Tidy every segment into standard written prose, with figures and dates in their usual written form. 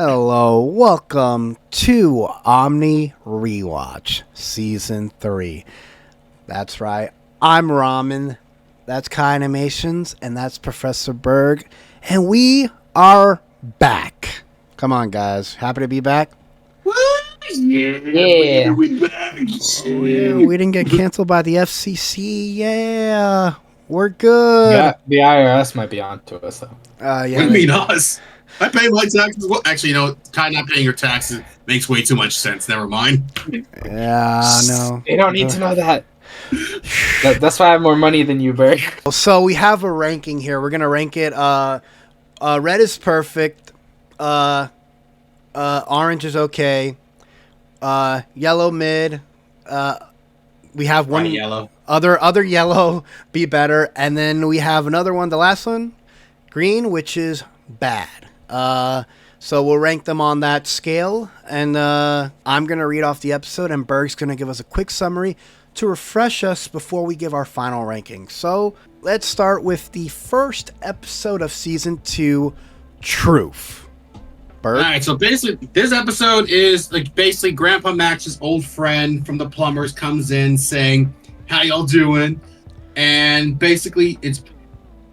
Hello, welcome to Omni Rewatch Season 3. That's right, I'm Ramen, that's Kaianimations, and that's Professor Berg, and we are back. Come on, guys, happy to be back? Yeah. We back. Yeah, we didn't get canceled by the FCC, yeah, we're good. Yeah, the IRS might be onto us though. What do you mean us? I pay my taxes. Well, actually, Kai not paying your taxes makes way too much sense. Never mind. Yeah, no. They don't need to know that. That's why I have more money than you, Berg. So we have a ranking here. We're gonna rank it. Red is perfect. Orange is okay. Yellow mid. We have one yellow. Other yellow be better, and then we have another one. The last one, green, which is bad. So we'll rank them on that scale, and I'm gonna read off the episode, and Berg's gonna give us a quick summary to refresh us before we give our final ranking. So let's start with the first episode of season 2, Truth. Berg? All right, so basically, this episode is basically Grandpa Max's old friend from the plumbers comes in saying, "How y'all doing?" And basically, it's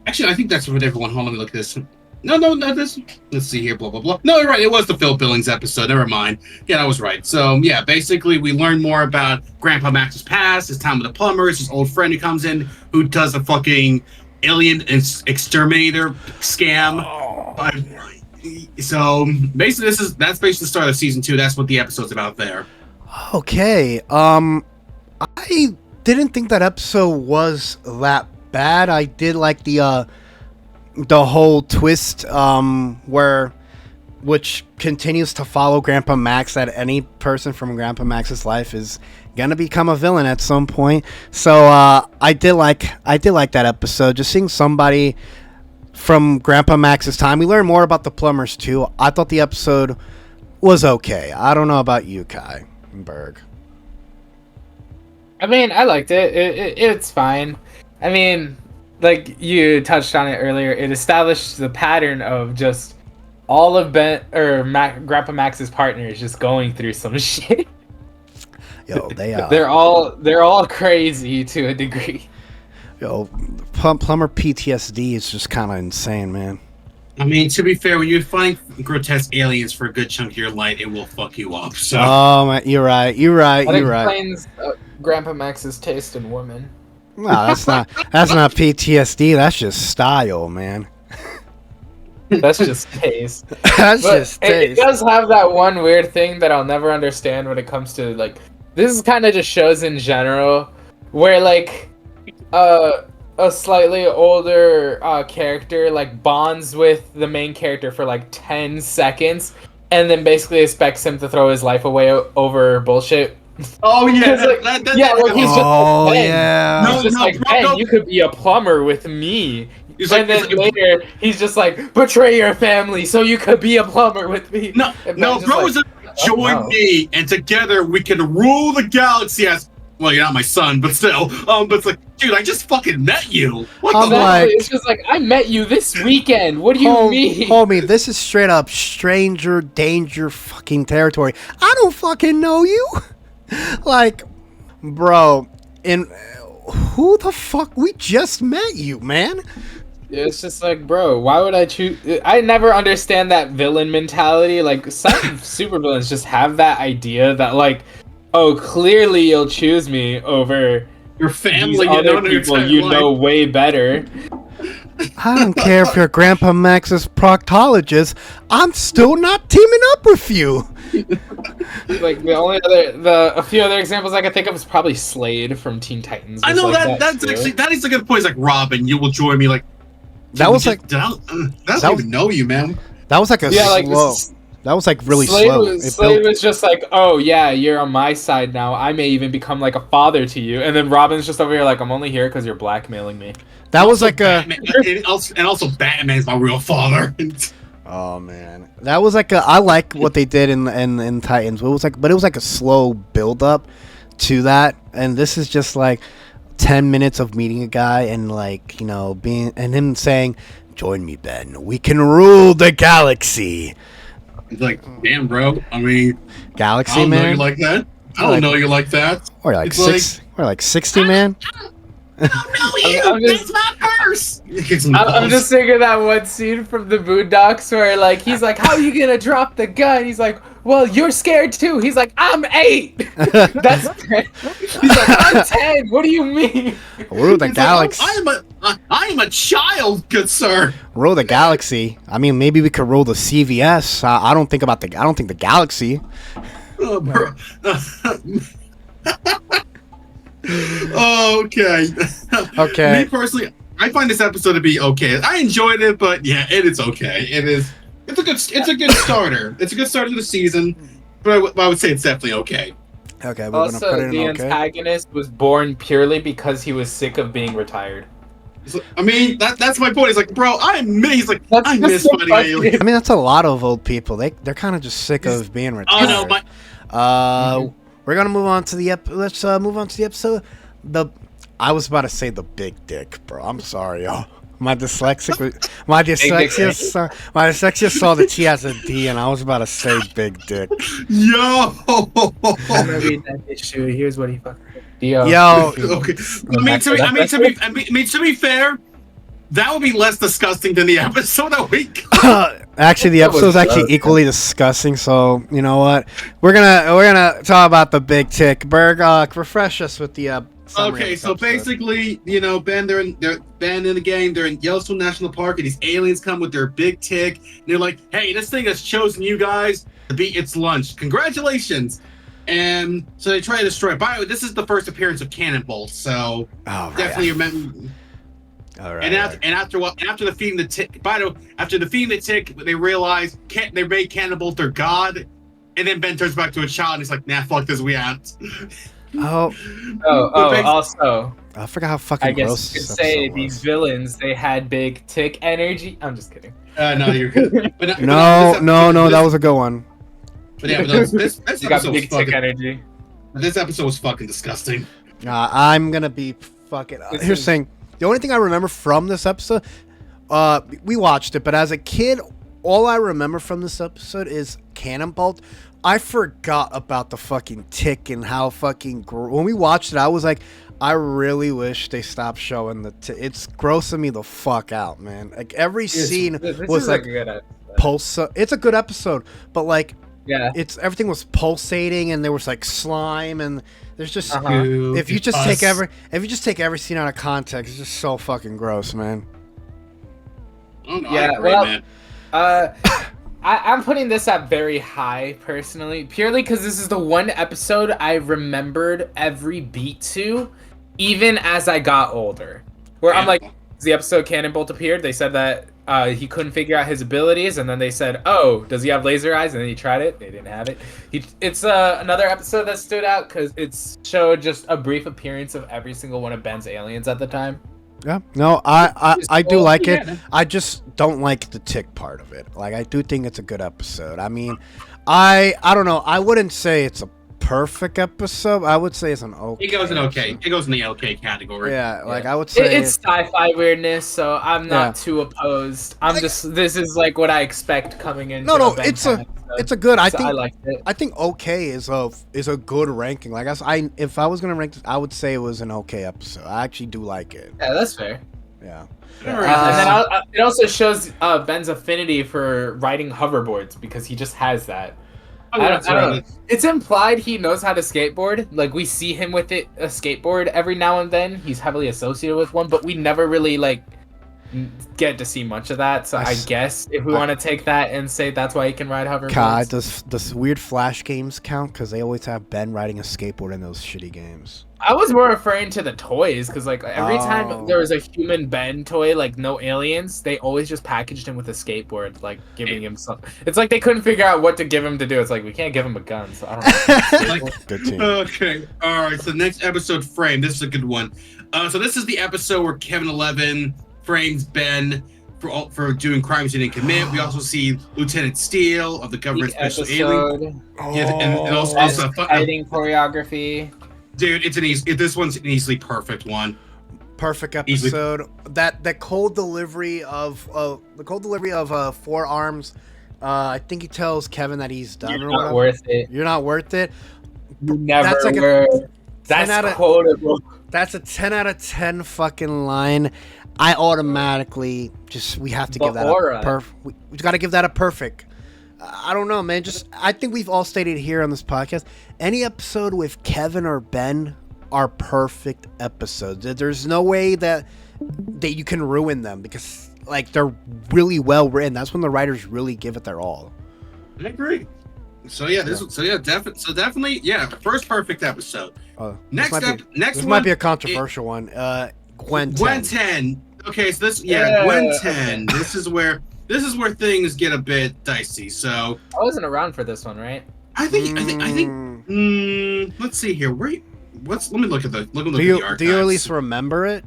actually I think that's what everyone. Hold on, let me look at this. No, not this. Let's see here. Blah blah blah. No, you're right. It was the Phil Billings episode. Never mind. Yeah, I was right. So yeah, basically, we learn more about Grandpa Max's past, his time with the plumbers, his old friend who comes in who does a fucking alien exterminator scam. So basically, that's basically the start of season 2. That's what the episode's about there. Okay. I didn't think that episode was that bad. I did like the whole twist which continues to follow Grandpa Max, that any person from Grandpa Max's life is gonna become a villain at some point. So I did like that episode. Just seeing somebody from Grandpa Max's time. We learn more about the plumbers too. I thought the episode was okay. I don't know about you, Kai and Berg. I mean, I liked it. It's fine. I mean, like you touched on it earlier, it established the pattern of just all of Grandpa Max's partners just going through some shit. Yo, they're all crazy to a degree. Yo, plumber PTSD is just kind of insane, man. I mean, to be fair, when you find grotesque aliens for a good chunk of your life, it will fuck you up. So. Oh, man, you're right. That explains Grandpa Max's taste in women. No, that's not PTSD. That's just style, man. That's just taste. That's just taste. It does have that one weird thing that I'll never understand when it comes to this is kind of just shows in general where a slightly older character bonds with the main character for 10 seconds and then basically expects him to throw his life away over bullshit. Oh yeah, he's just Ben. Ben, you could be a plumber with me. Later he's just like, betray your family so you could be a plumber with me. No, bro, join me and together we can rule the galaxy as. Well, you're not my son, but still. But it's like, dude, I just fucking met you. It's just like, I met you this weekend. What do you mean? Homie, this is straight up stranger danger fucking territory. I don't fucking know you. Bro, who the fuck? We just met you, man. It's just like, bro, why would I choose? I never understand that villain mentality. Some supervillains just have that idea that oh, clearly you'll choose me over your family, other people you know way better. I don't care if you're Grandpa Max's proctologist. I'm still not teaming up with you. A few other examples I can think of is probably Slade from Teen Titans. I know that is a good point. It's like, Robin, you will join me. That was I don't even know you, man. That was slow. That was really slow. Slade was just like, oh yeah, you're on my side now. I may even become a father to you. And then Robin's just over here I'm only here because you're blackmailing me. That was Batman, and also Batman's my real father. Oh man, that was I like what they did in Titans. It was but it was a slow build up to that, and this is just 10 minutes of meeting a guy and being and him saying, "Join me, Ben. We can rule the galaxy." He's like, damn, bro. I mean, I Galaxy don't know you man. like that. I don't know you like that. Or like It's six. Or like 60 man. I don't know you. I'm That's just- my purse. He kicks him in the I'm balls. just thinking that one scene from the Boondocks where like he's like, "How are you gonna drop the gun?" He's like, "Well, you're scared too." He's like, "I'm 8." That's 10. He's like, "I'm 10." What do you mean? Rule the He's like, galaxy. I am a child, good sir. Rule the galaxy. I mean, maybe we could rule the CVS. I don't think the galaxy. Oh, bro. Okay. Okay. Me personally, I find this episode to be okay. I enjoyed it, but yeah, it's okay. It is. It's a good starter. It's a good start to the season, but I would say it's definitely okay. Okay, we're gonna put Also, it the in okay. antagonist was born purely because he was sick of being retired. I mean, that's my point. He's like, bro, he's like, That's I just miss so fighting funny. aliens. I mean, that's a lot of old people. They're kind of just sick of being Oh retired. no, my We're gonna move on to the let's move on to the episode. I was about to say the big dick, bro. I'm sorry, y'all. My dyslexia saw that she has a D, and I was about to say big dick. yo. I'm gonna read that issue. Here's what he fucking. Yo, Okay. To be fair, that would be less disgusting than the episode that week. actually, the episode's actually equally disgusting. So you know what? We're gonna talk about the big tick. Berg, refresh us with the. Summary Okay, of so this episode. basically, you know, they're in the game. They're in Yellowstone National Park, and these aliens come with their big tick. And they're like, "Hey, this thing has chosen you guys to be its lunch. Congratulations!" And so they try to destroy it. By the way, this is the first appearance of Cannonbolt, so Oh, right. definitely remember. All right. And after defeating the tick, after defeating the tick, they realize they made Cannonbolt their god. And then Ben turns back to a child, and he's like, "Nah, fuck this, we out." Oh, Also, I forgot how fucking I guess gross you could this say episode these was. villains, they had big tick energy. I'm just kidding. No, you're good. But No, that was a good one. But yeah, but this You got episode was big tick fucking. energy. This episode was fucking disgusting. I'm gonna be fucking. This Here's is- saying the only thing I remember from this episode, we watched it, but as a kid, all I remember from this episode is Cannonbolt. I forgot about the fucking tick and how fucking when we watched it, I was like, I really wish they stopped showing the tick. It's grossing me the fuck out, man. Like every scene This was is like a good episode. pulse. It's a good episode, but like Yeah. everything was pulsating and there was like slime and there's just Uh-huh. if you just take every scene out of context, it's just so fucking gross, man. Oh, no, I Yeah, agree, well, man. I'm putting this at very high personally, purely because this is the one episode I remembered every beat to, even as I got older. Where I'm like, the episode Cannonbolt appeared, they said that he couldn't figure out his abilities, and then they said, "Oh, does he have laser eyes?" And then he tried it, they didn't have it. It's another episode that stood out because it showed just a brief appearance of every single one of Ben's aliens at the time. Yeah, no, I do like it. Yeah. I just don't like the tick part of it. Like, I do think it's a good episode. I mean, I don't know. I wouldn't say it's a perfect episode. I would say it's an okay. It goes in okay. It goes in the okay category. Yeah, like Yeah. I would say It's sci-fi weirdness, so I'm not Yeah. too opposed. This is like what I expect coming in. No, it's a good. I So think I liked it. I think okay is a good ranking. Like if I was gonna rank this, I would say it was an okay episode. I actually do like it. Yeah, that's fair. Yeah. Alright, And then it also shows Ben's affinity for riding hoverboards because he just has that. Oh, I that's don't right. know. It's implied he knows how to skateboard. Like we see him with a skateboard every now and then. He's heavily associated with one, but we never really like get to see much of that. So I guess if we want to take that and say that's why he can ride hoverboards. God, does weird Flash games count? Because they always have Ben riding a skateboard in those shitty games. I was more referring to the toys because like every Oh. time there was a human Ben toy, like no aliens, they always just packaged him with a skateboard, like giving him some. It's like they couldn't figure out what to give him to do. It's like we can't give him a gun, so I don't know. Like, Good team. okay. All right. So next episode frame. This is a good one. So this is the episode where Kevin 11 frames Ben for doing crimes he didn't commit. We also see Lieutenant Steele of the government special alien. Episode, Yeah, and also fighting choreography. dude, this one's an easily perfect one. Perfect Easily. episode. That cold delivery of forearms I think he tells Kevin that he's done or Not whatever. worth it. You're not worth it. You never That's like a- were. 10 That's out of- quotable. That's a 10 out of 10 fucking line. I automatically we have to The give that aura. a perfect. We got to give that a perfect. I don't know, man. I think we've all stated here on this podcast. Any episode with Kevin or Ben are perfect episodes. There's no way that you can ruin them because like they're really well written. That's when the writers really give it their all. I agree. So yeah, definitely, yeah. First perfect episode. Next This one might be a controversial one. Gwen 10. Gwen 10. Okay, so Gwen 10. This is where things get a bit dicey. So I wasn't around for this one, right? I think. Let's see here. Let me look at the archives. Do you at least remember it?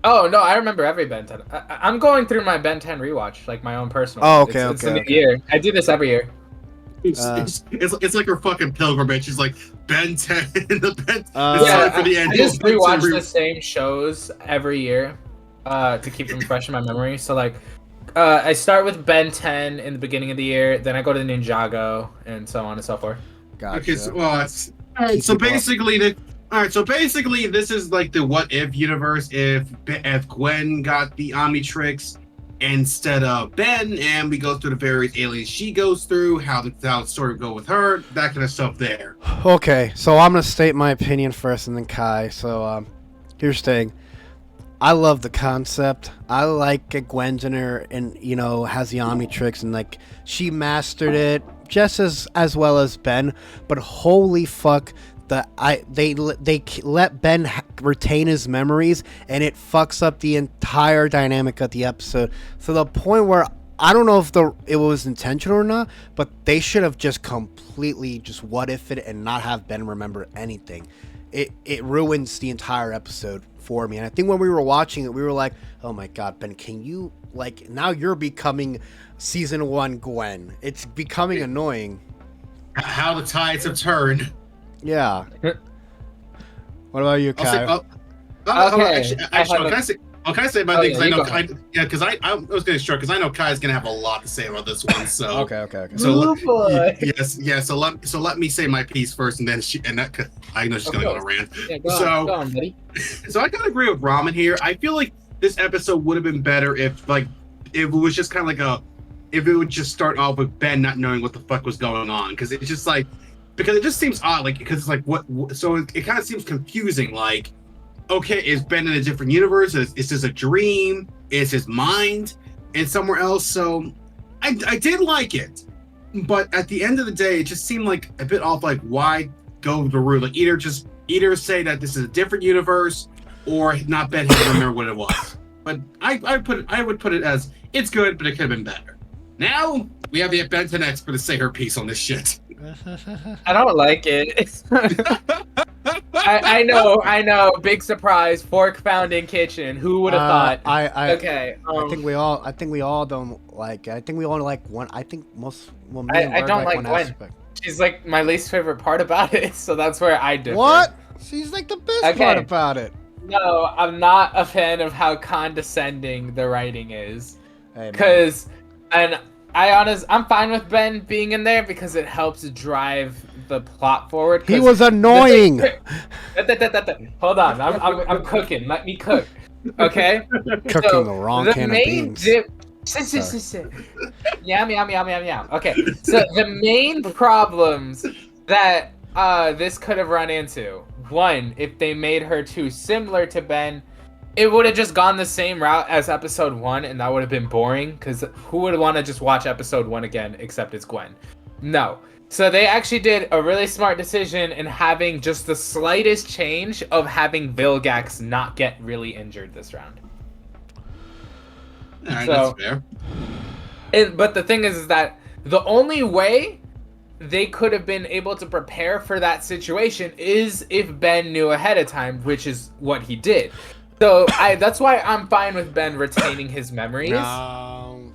Oh no, I remember every Ben 10. I'm going through my Ben 10 rewatch, like my own personal. Oh, okay, It's the new okay. year. I do this every year. It's like her fucking pilgrimage. She's like Ben 10. The Ben. Yeah, for the I just rewatch the same shows every year to keep them fresh in my memory. So like, I start with Ben 10 in the beginning of the year, then I go to Ninjago, and so on and so forth. Gotcha. Okay, so basically, this is like the what if universe if Gwen got the Omnitrix instead of Ben, and we go through the various aliens she goes through, how the story would go with her, that kind of stuff there. Okay, so I'm gonna state my opinion first, and then Kai. So here's the thing. I love the concept. I like Gwen's in her, and has the Omnitrix, and like she mastered it just as well as Ben. But holy fuck, they let Ben retain his memories, and it fucks up the entire dynamic of the episode. To the point where I don't know if it was intentional or not, but they should have just completely just what if it and not have Ben remember anything. It ruins the entire episode for me. And I think when we were watching it, we were like, oh my god, Ben, can you now you're becoming season 1 Gwen. It's becoming annoying. How the tides have turned. Yeah. What about you, Kai? Can I say my things? Because I was going to start because I know Kai's going to have a lot to say about this one. So Okay. So So let me say my piece first, and then I know she's going to go on a rant. Yeah, go on, buddy. So I gotta agree with Ramen here. I feel like this episode would have been better if it was just kind of if it would just start off with Ben not knowing what the fuck was going on, because it's just because it just seems odd, because it's like so it kind of seems confusing. Like, okay, is Ben in a different universe? Is this a dream? Is his mind in somewhere else? So I did like it, but at the end of the day, it just seemed like a bit off. Like, why go the route? Like, either say that this is a different universe, or not Ben had to remember what it was. But I would put it as it's good, but it could have been better. Now we have the Ben 10 expert to say her piece on this shit. I don't like it. I know. Big surprise. Fork found in kitchen. Who would have thought? Okay. I think we all don't like. I think we all like one. I think most. Well, me and I Bird don't like one Gwen. aspect. She's like my least favorite part about it, so that's where I differ. What? She's like the best part about it. No, I'm not a fan of how condescending the writing is. Hey, I'm fine with Ben being in there because it helps drive the plot forward. He was annoying. Hold on, I'm cooking. Let me cook. Okay. Cooking the wrong can of beans. Yum. Okay, so the main problems that this could have run into. One, if they made her too similar to Ben, it would have just gone the same route as episode 1, and that would have been boring, because who would want to just watch episode 1 again except it's Gwen? No. So they actually did a really smart decision in having just the slightest change of having Vilgax not get really injured this round. Alright, that's fair. But the thing is that the only way they could have been able to prepare for that situation is if Ben knew ahead of time, which is what he did. So that's why I'm fine with Ben retaining his memories. No.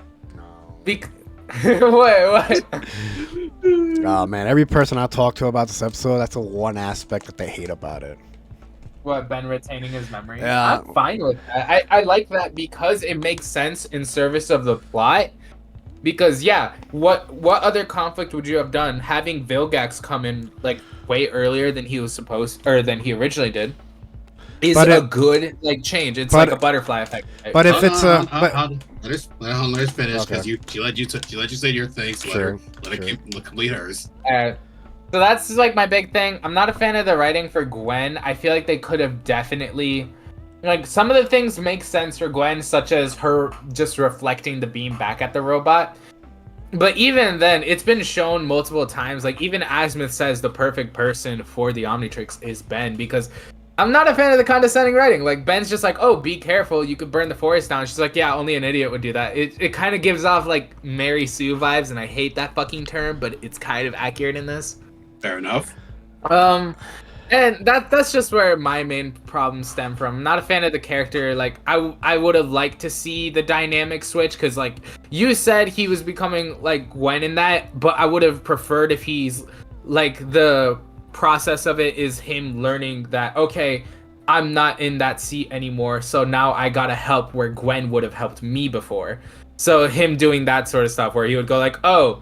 What? Oh man, every person I talk to about this episode, that's the one aspect that they hate about it. What, Ben retaining his memories? Yeah. I'm fine with that. I like that because it makes sense in service of the plot. Because yeah, what other conflict would you have done having Vilgax come in like way earlier than he was supposed or than he originally did? Is But a it, good like change. It's but like a butterfly effect. Right? but if Hold it's on, a but let us finish Okay. because she let you say your thing. So Sure, let her complete hers. So that's like my big thing. I'm not a fan of the writing for Gwen. I feel like they could have definitely, like, some of the things make sense for Gwen, such as her just reflecting the beam back at the robot. But even then, it's been shown multiple times. Like, even Azimuth says the perfect person for the Omnitrix is Ben, because I'm not a fan of the condescending writing. Like, Ben's just like, oh, be careful, you could burn the forest down. She's like, yeah, only an idiot would do that. It kind of gives off, like, Mary Sue vibes, and I hate that fucking term, but it's kind of accurate in this. Fair enough. And that's just where my main problems stem from. I'm not a fan of the character. Like, I would have liked to see the dynamic switch, because, like, you said he was becoming like Gwen in that, but I would have preferred if he's like, the process of it is him learning that, okay, I'm not in that seat anymore, so now I gotta help where Gwen would have helped me before. So him doing that sort of stuff where he would go like, oh,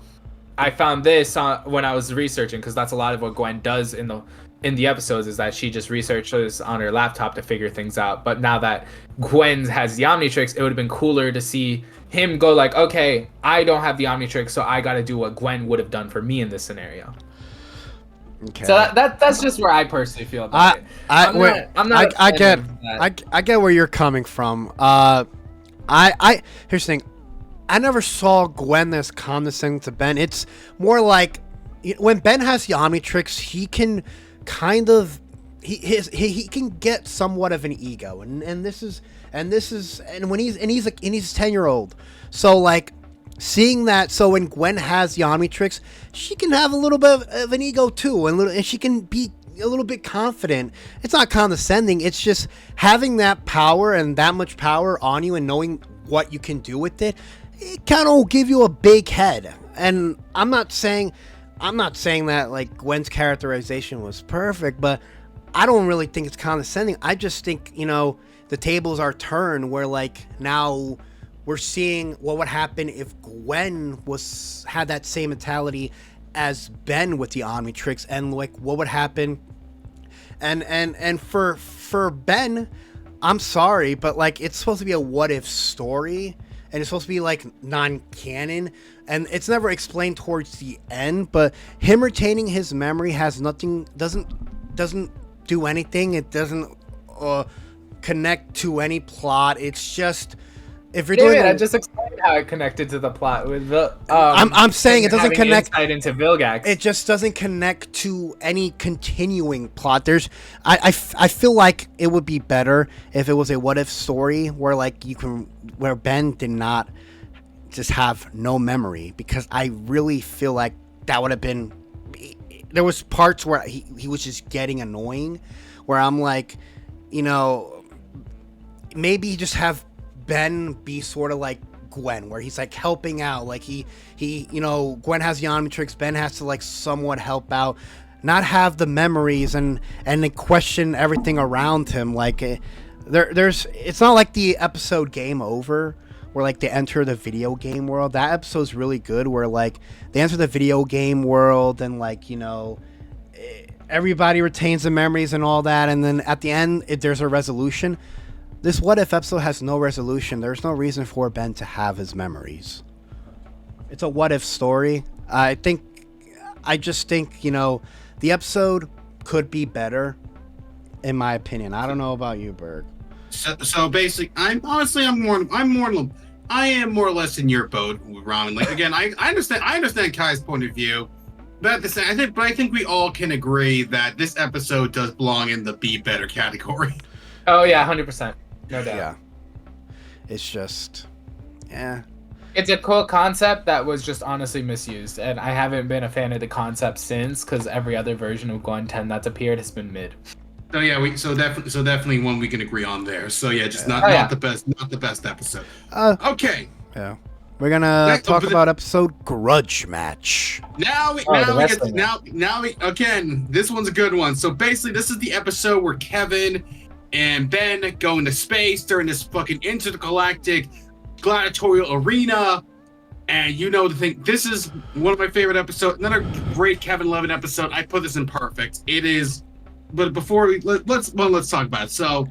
I found this when I was researching, because that's a lot of what Gwen does in the episodes, is that she just researches on her laptop to figure things out. But now that Gwen has the Omnitrix, it would have been cooler to see him go like, okay, I don't have the Omnitrix, so I got to do what Gwen would have done for me in this scenario. okay. So that's just where I personally feel about it. I get where you're coming from. Here's the thing. I never saw Gwen as condescending to Ben. It's more like when Ben has the Omnitrix, he can kind of he can get somewhat of an ego, and when he's 10-year-old. So like seeing that, so when Gwen has the Omnitrix, she can have a little bit of an ego too, and she can be a little bit confident. It's not condescending. It's just having that power and that much power on you and knowing what you can do with it. It kind of will give you a big head. And I'm not saying that like Gwen's characterization was perfect, but I don't really think it's condescending. I just think, the tables are turned where like now we're seeing what would happen if Gwen had that same mentality as Ben with the Omnitrix, and like what would happen. And for Ben, I'm sorry, but like it's supposed to be a what if story, and it's supposed to be like non-canon, and it's never explained towards the end. But him retaining his memory doesn't do anything. It doesn't connect to any plot. It's just, if you're doing, I just explained how it connected to the plot with the. I'm saying it doesn't connect. Insight into Vilgax. It just doesn't connect to any continuing plot. I feel like it would be better if it was a what if story where like where Ben did not just have no memory, because I really feel like that would have been. There was parts where he was just getting annoying, where I'm like, maybe just have Ben be sort of like Gwen, where he's like helping out, like he Gwen has the Omnitrix, Ben has to like somewhat help out, not have the memories and then question everything around him. Like it's not like the episode Game Over where like they enter the video game world. That episode's really good, where like they enter the video game world and like everybody retains the memories and all that, and then at the end there's a resolution. This what if episode has no resolution. There's no reason for Ben to have his memories. It's a what if story. I just think the episode could be better, in my opinion. I don't know about you, Berg. So basically, I am more or less in your boat with Ramen. Like, again, I understand Kai's point of view, but at the same, I think we all can agree that this episode does belong in the be better category. Oh yeah, 100%. No doubt. Yeah. It's just, yeah. It's a cool concept that was just honestly misused, and I haven't been a fan of the concept since, because every other version of Gwen 10 that's appeared has been mid. So yeah, definitely one we can agree on there. So yeah, just not the best episode. Okay. Yeah. We're gonna talk about episode Grudge Match. Again, this one's a good one. So basically, this is the episode where Kevin and Ben go into space during this fucking intergalactic gladiatorial arena, And you know the thing, this is one of my favorite episodes. Another great Kevin Levin episode. I put this in perfect. It is, but before let's talk about it. So,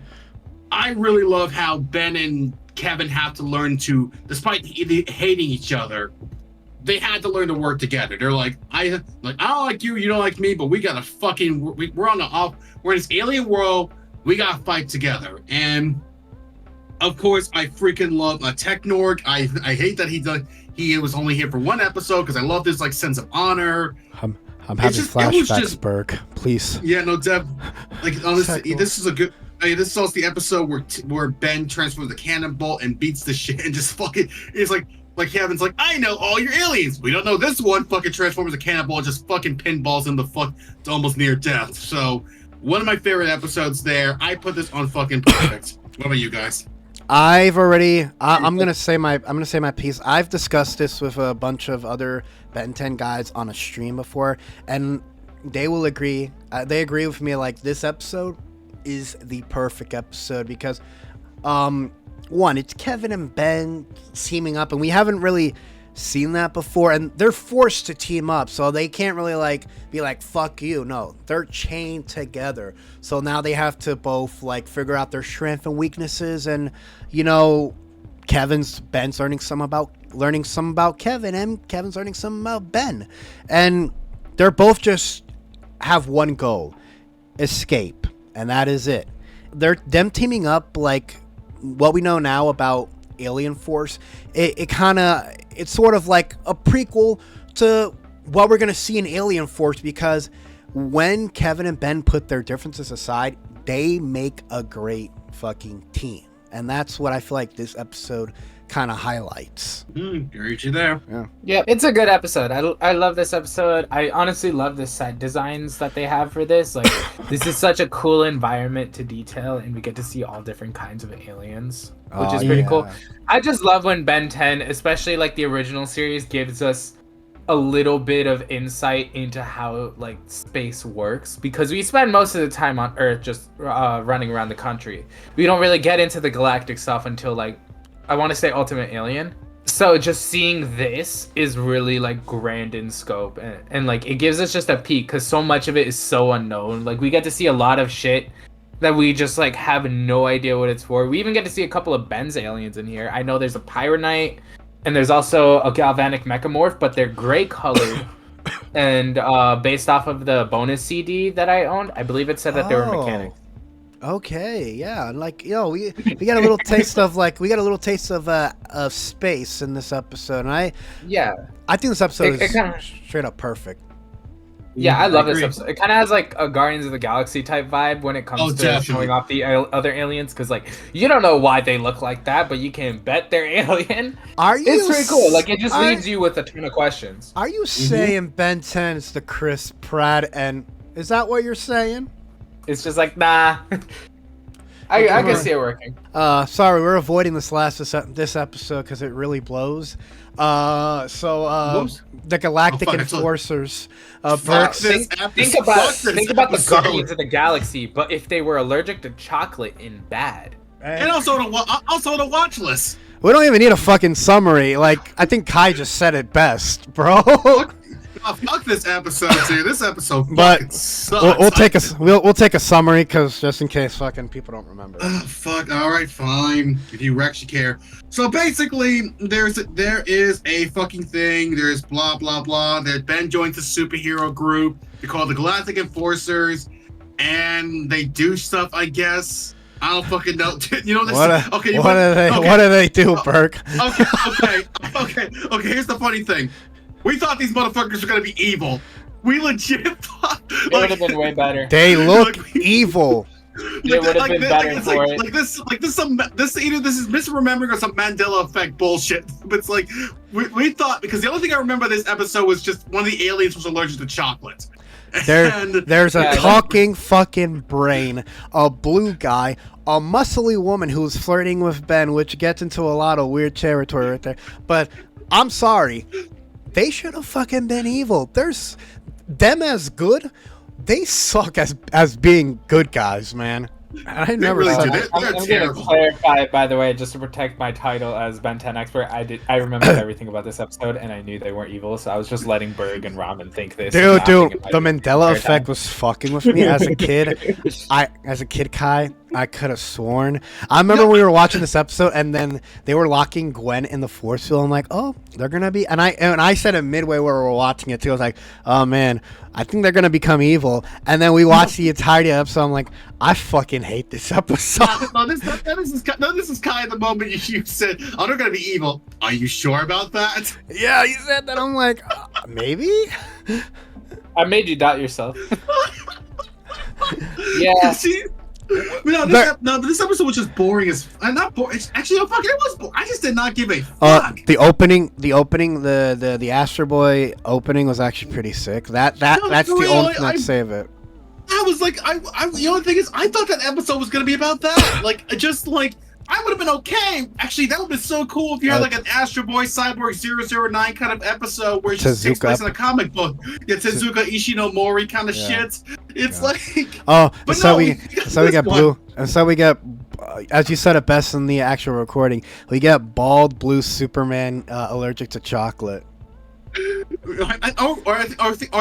I really love how Ben and Kevin have to learn to, despite hating each other, they had to learn to work together. They're like, I don't like you, you don't like me, but we gotta fucking we're in this alien world. We gotta fight together. And of course, I freaking love Technorg. I hate that he was only here for one episode because I love his like sense of honor. I'm having flashbacks, Burke. Please. Yeah, no, Deb. Like honestly, this is a good. This is also the episode where Ben transforms the cannonball and beats the shit and just fucking. It's like Kevin's like, I know all your aliens. We don't know this one. Fucking transforms the cannonball and just fucking pinballs him to almost near death. So one of my favorite episodes there. I put this on fucking perfect. What about you guys? I'm gonna say my piece. I've discussed this with a bunch of other Ben 10 guys on a stream before, and they will agree. They agree with me. Like, this episode is the perfect episode because, one, it's Kevin and Ben teaming up, and we haven't really seen that before, and they're forced to team up, so they can't really like be like, fuck you. No, they're chained together, so now they have to both like figure out their strengths and weaknesses. And Ben's learning some about Kevin, and Kevin's learning some about Ben, and they're both just have one goal: escape, and that is it. Them teaming up, like what we know now about Alien Force, it's sort of like a prequel to what we're gonna see in Alien Force, because when Kevin and Ben put their differences aside, they make a great fucking team, and that's what I feel like this episode kind of highlights. Agree you there. Yeah, it's a good episode. I love this episode. I honestly love the set designs that they have for this. Like, this is such a cool environment to detail, and we get to see all different kinds of aliens, which is pretty cool. I just love when Ben 10, especially like the original series, gives us a little bit of insight into how like space works, because we spend most of the time on Earth just running around the country. We don't really get into the galactic stuff until like, I want to say, Ultimate Alien. So just seeing this is really like grand in scope, and like it gives us just a peek, because so much of it is so unknown. Like, we get to see a lot of shit that we just like have no idea what it's for. We even get to see a couple of Ben's aliens in here. I know there's a Pyronite, and there's also a galvanic mechamorph, but they're gray colored. And based off of the bonus CD that I owned, I believe it said that they were mechanics. Okay, yeah, like, we got a little taste of space in this episode, and I think this episode is straight up perfect. Yeah, I love this episode. It kind of has like a Guardians of the Galaxy type vibe when it comes to showing off the other aliens, because like, you don't know why they look like that, but you can bet they're alien. It's pretty cool. Like, it just leaves you with a ton of questions. Are you saying Ben 10 is the Chris Pratt, and is that what you're saying? It's just like, nah. I can see it working. Sorry, we're avoiding this episode because it really blows. The Galactic Enforcers. Burke, think about the Guardians of the Galaxy, but if they were allergic to chocolate in bad. And also the watch list. We don't even need a fucking summary. Like, I think Kai just said it best, bro. Fuck this episode, dude. This episode but sucks. We'll take a summary, because just in case fucking people don't remember. Fuck. All right, fine. If you actually care. So basically, there is a fucking thing. There's blah blah blah. That Ben joins a superhero group. They call the Galactic Enforcers, and they do stuff, I guess. I don't fucking know. You know this. What do they do, Burke? Okay. Here's the funny thing. We thought these motherfuckers were gonna be evil. We legit thought it would have been way better. They look evil. It would have been better for it. This is misremembering or some Mandela effect bullshit. But it's like we thought, because the only thing I remember this episode was just one of the aliens was allergic to chocolate. There's a talking fucking brain, a blue guy, a muscly woman who's flirting with Ben, which gets into a lot of weird territory right there. But I'm sorry. They should have fucking been evil. There's them as good. They suck as being good guys, man. I never really said do. that. They're I'm going to terrible. clarify, by the way, just to protect my title as Ben 10 expert. I remembered everything about this episode, and I knew they weren't evil, so I was just letting Berg and Ramen think this. and laughing Dude, in my the Mandela entire effect time. was fucking with me as a kid. Kai, I could have sworn. I remember we were watching this episode, and then they were locking Gwen in the force field. I'm like, oh, they're gonna be. And I said it midway where we were watching it too. I was like, oh man, I think they're gonna become evil. And then we watched the entirety of the episode. I'm like, I fucking hate this episode. This is Kai at the moment you said, "Oh, they're gonna be evil." Are you sure about that? Yeah, you said that. I'm like, maybe. I made you doubt yourself. Yeah. See, this episode was just boring as. Not boring. Actually, no, fuck it. It was boring. I just did not give a fuck. The opening, the Astro Boy opening was actually pretty sick. That's the only thing that save it. I was like, the only thing is, I thought that episode was gonna be about that. I would have been okay. Actually, that would have been so cool if you had like an Astro Boy Cyborg 009 kind of episode where it just takes place in a comic book. Yeah, Tezuka Ishinomori kind of shit. It's like. Oh, but so no, we got blue. And so we got, as you said it best in the actual recording, we get bald blue Superman allergic to chocolate. I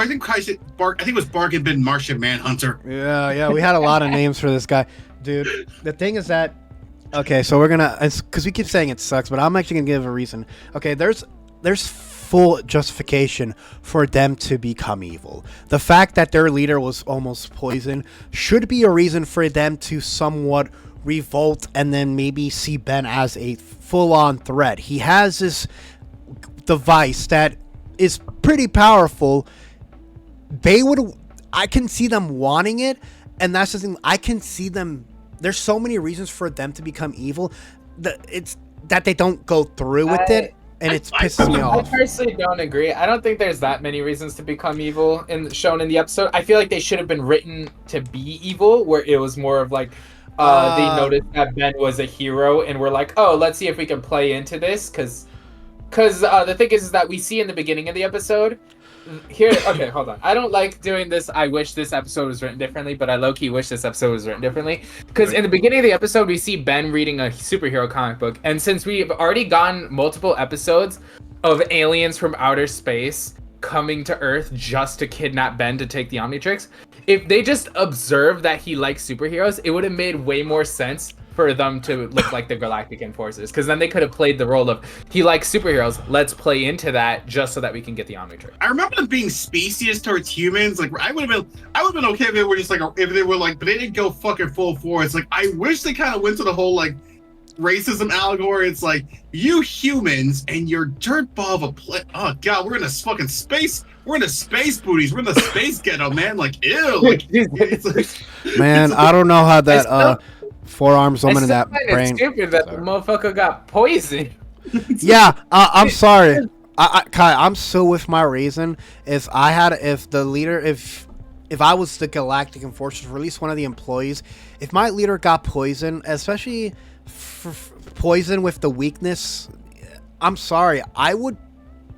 think Kai said Bark. I think it was Bargain Bin Martian Manhunter. Yeah, we had a lot of names for this guy, dude. The thing is that, okay, so we're gonna, because we keep saying it sucks, but I'm actually gonna give a reason. Okay, there's full justification for them to become evil. The fact that their leader was almost poisoned should be a reason for them to somewhat revolt and then maybe see Ben as a full-on threat. He has this device that is pretty powerful. I can see them wanting it, and that's the thing. I can see them. There's so many reasons for them to become evil. It's that they don't go through with it, and it's pisses me off. I personally don't agree. I don't think there's that many reasons to become evil shown in the episode. I feel like they should have been written to be evil, where it was more of like they noticed that Ben was a hero, and we're like, oh, let's see if we can play into this, because the thing is that we see in the beginning of the episode. Okay, hold on. I don't like doing this. I wish this episode was written differently, but I low-key wish this episode was written differently. Because in the beginning of the episode, we see Ben reading a superhero comic book. And since we've already gotten multiple episodes of aliens from outer space coming to Earth just to kidnap Ben to take the Omnitrix, if they just observed that he likes superheroes, it would have made way more sense for them to look like the Galactic Enforcers, because then they could have played the role of he likes superheroes. Let's play into that just so that we can get the Omnitrix. I remember them being specious towards humans. Like I would have been okay if they were just like if they were like, but they didn't go fucking full force. Like I wish they kind of went to the whole like racism allegory. It's like you humans and your dirtball of a oh god, we're in a fucking space. We're in the space booties. We're in the space ghetto, man. Like ew. Like, it's like, man, I don't know how that four-armed woman in that brain. It's stupid that the motherfucker got poisoned. Yeah, I'm sorry. Kai, I'm so with my reason. If I was the Galactic Enforcers, or at least one of the employees, if my leader got poisoned, especially poison with the weakness, I'm sorry, I would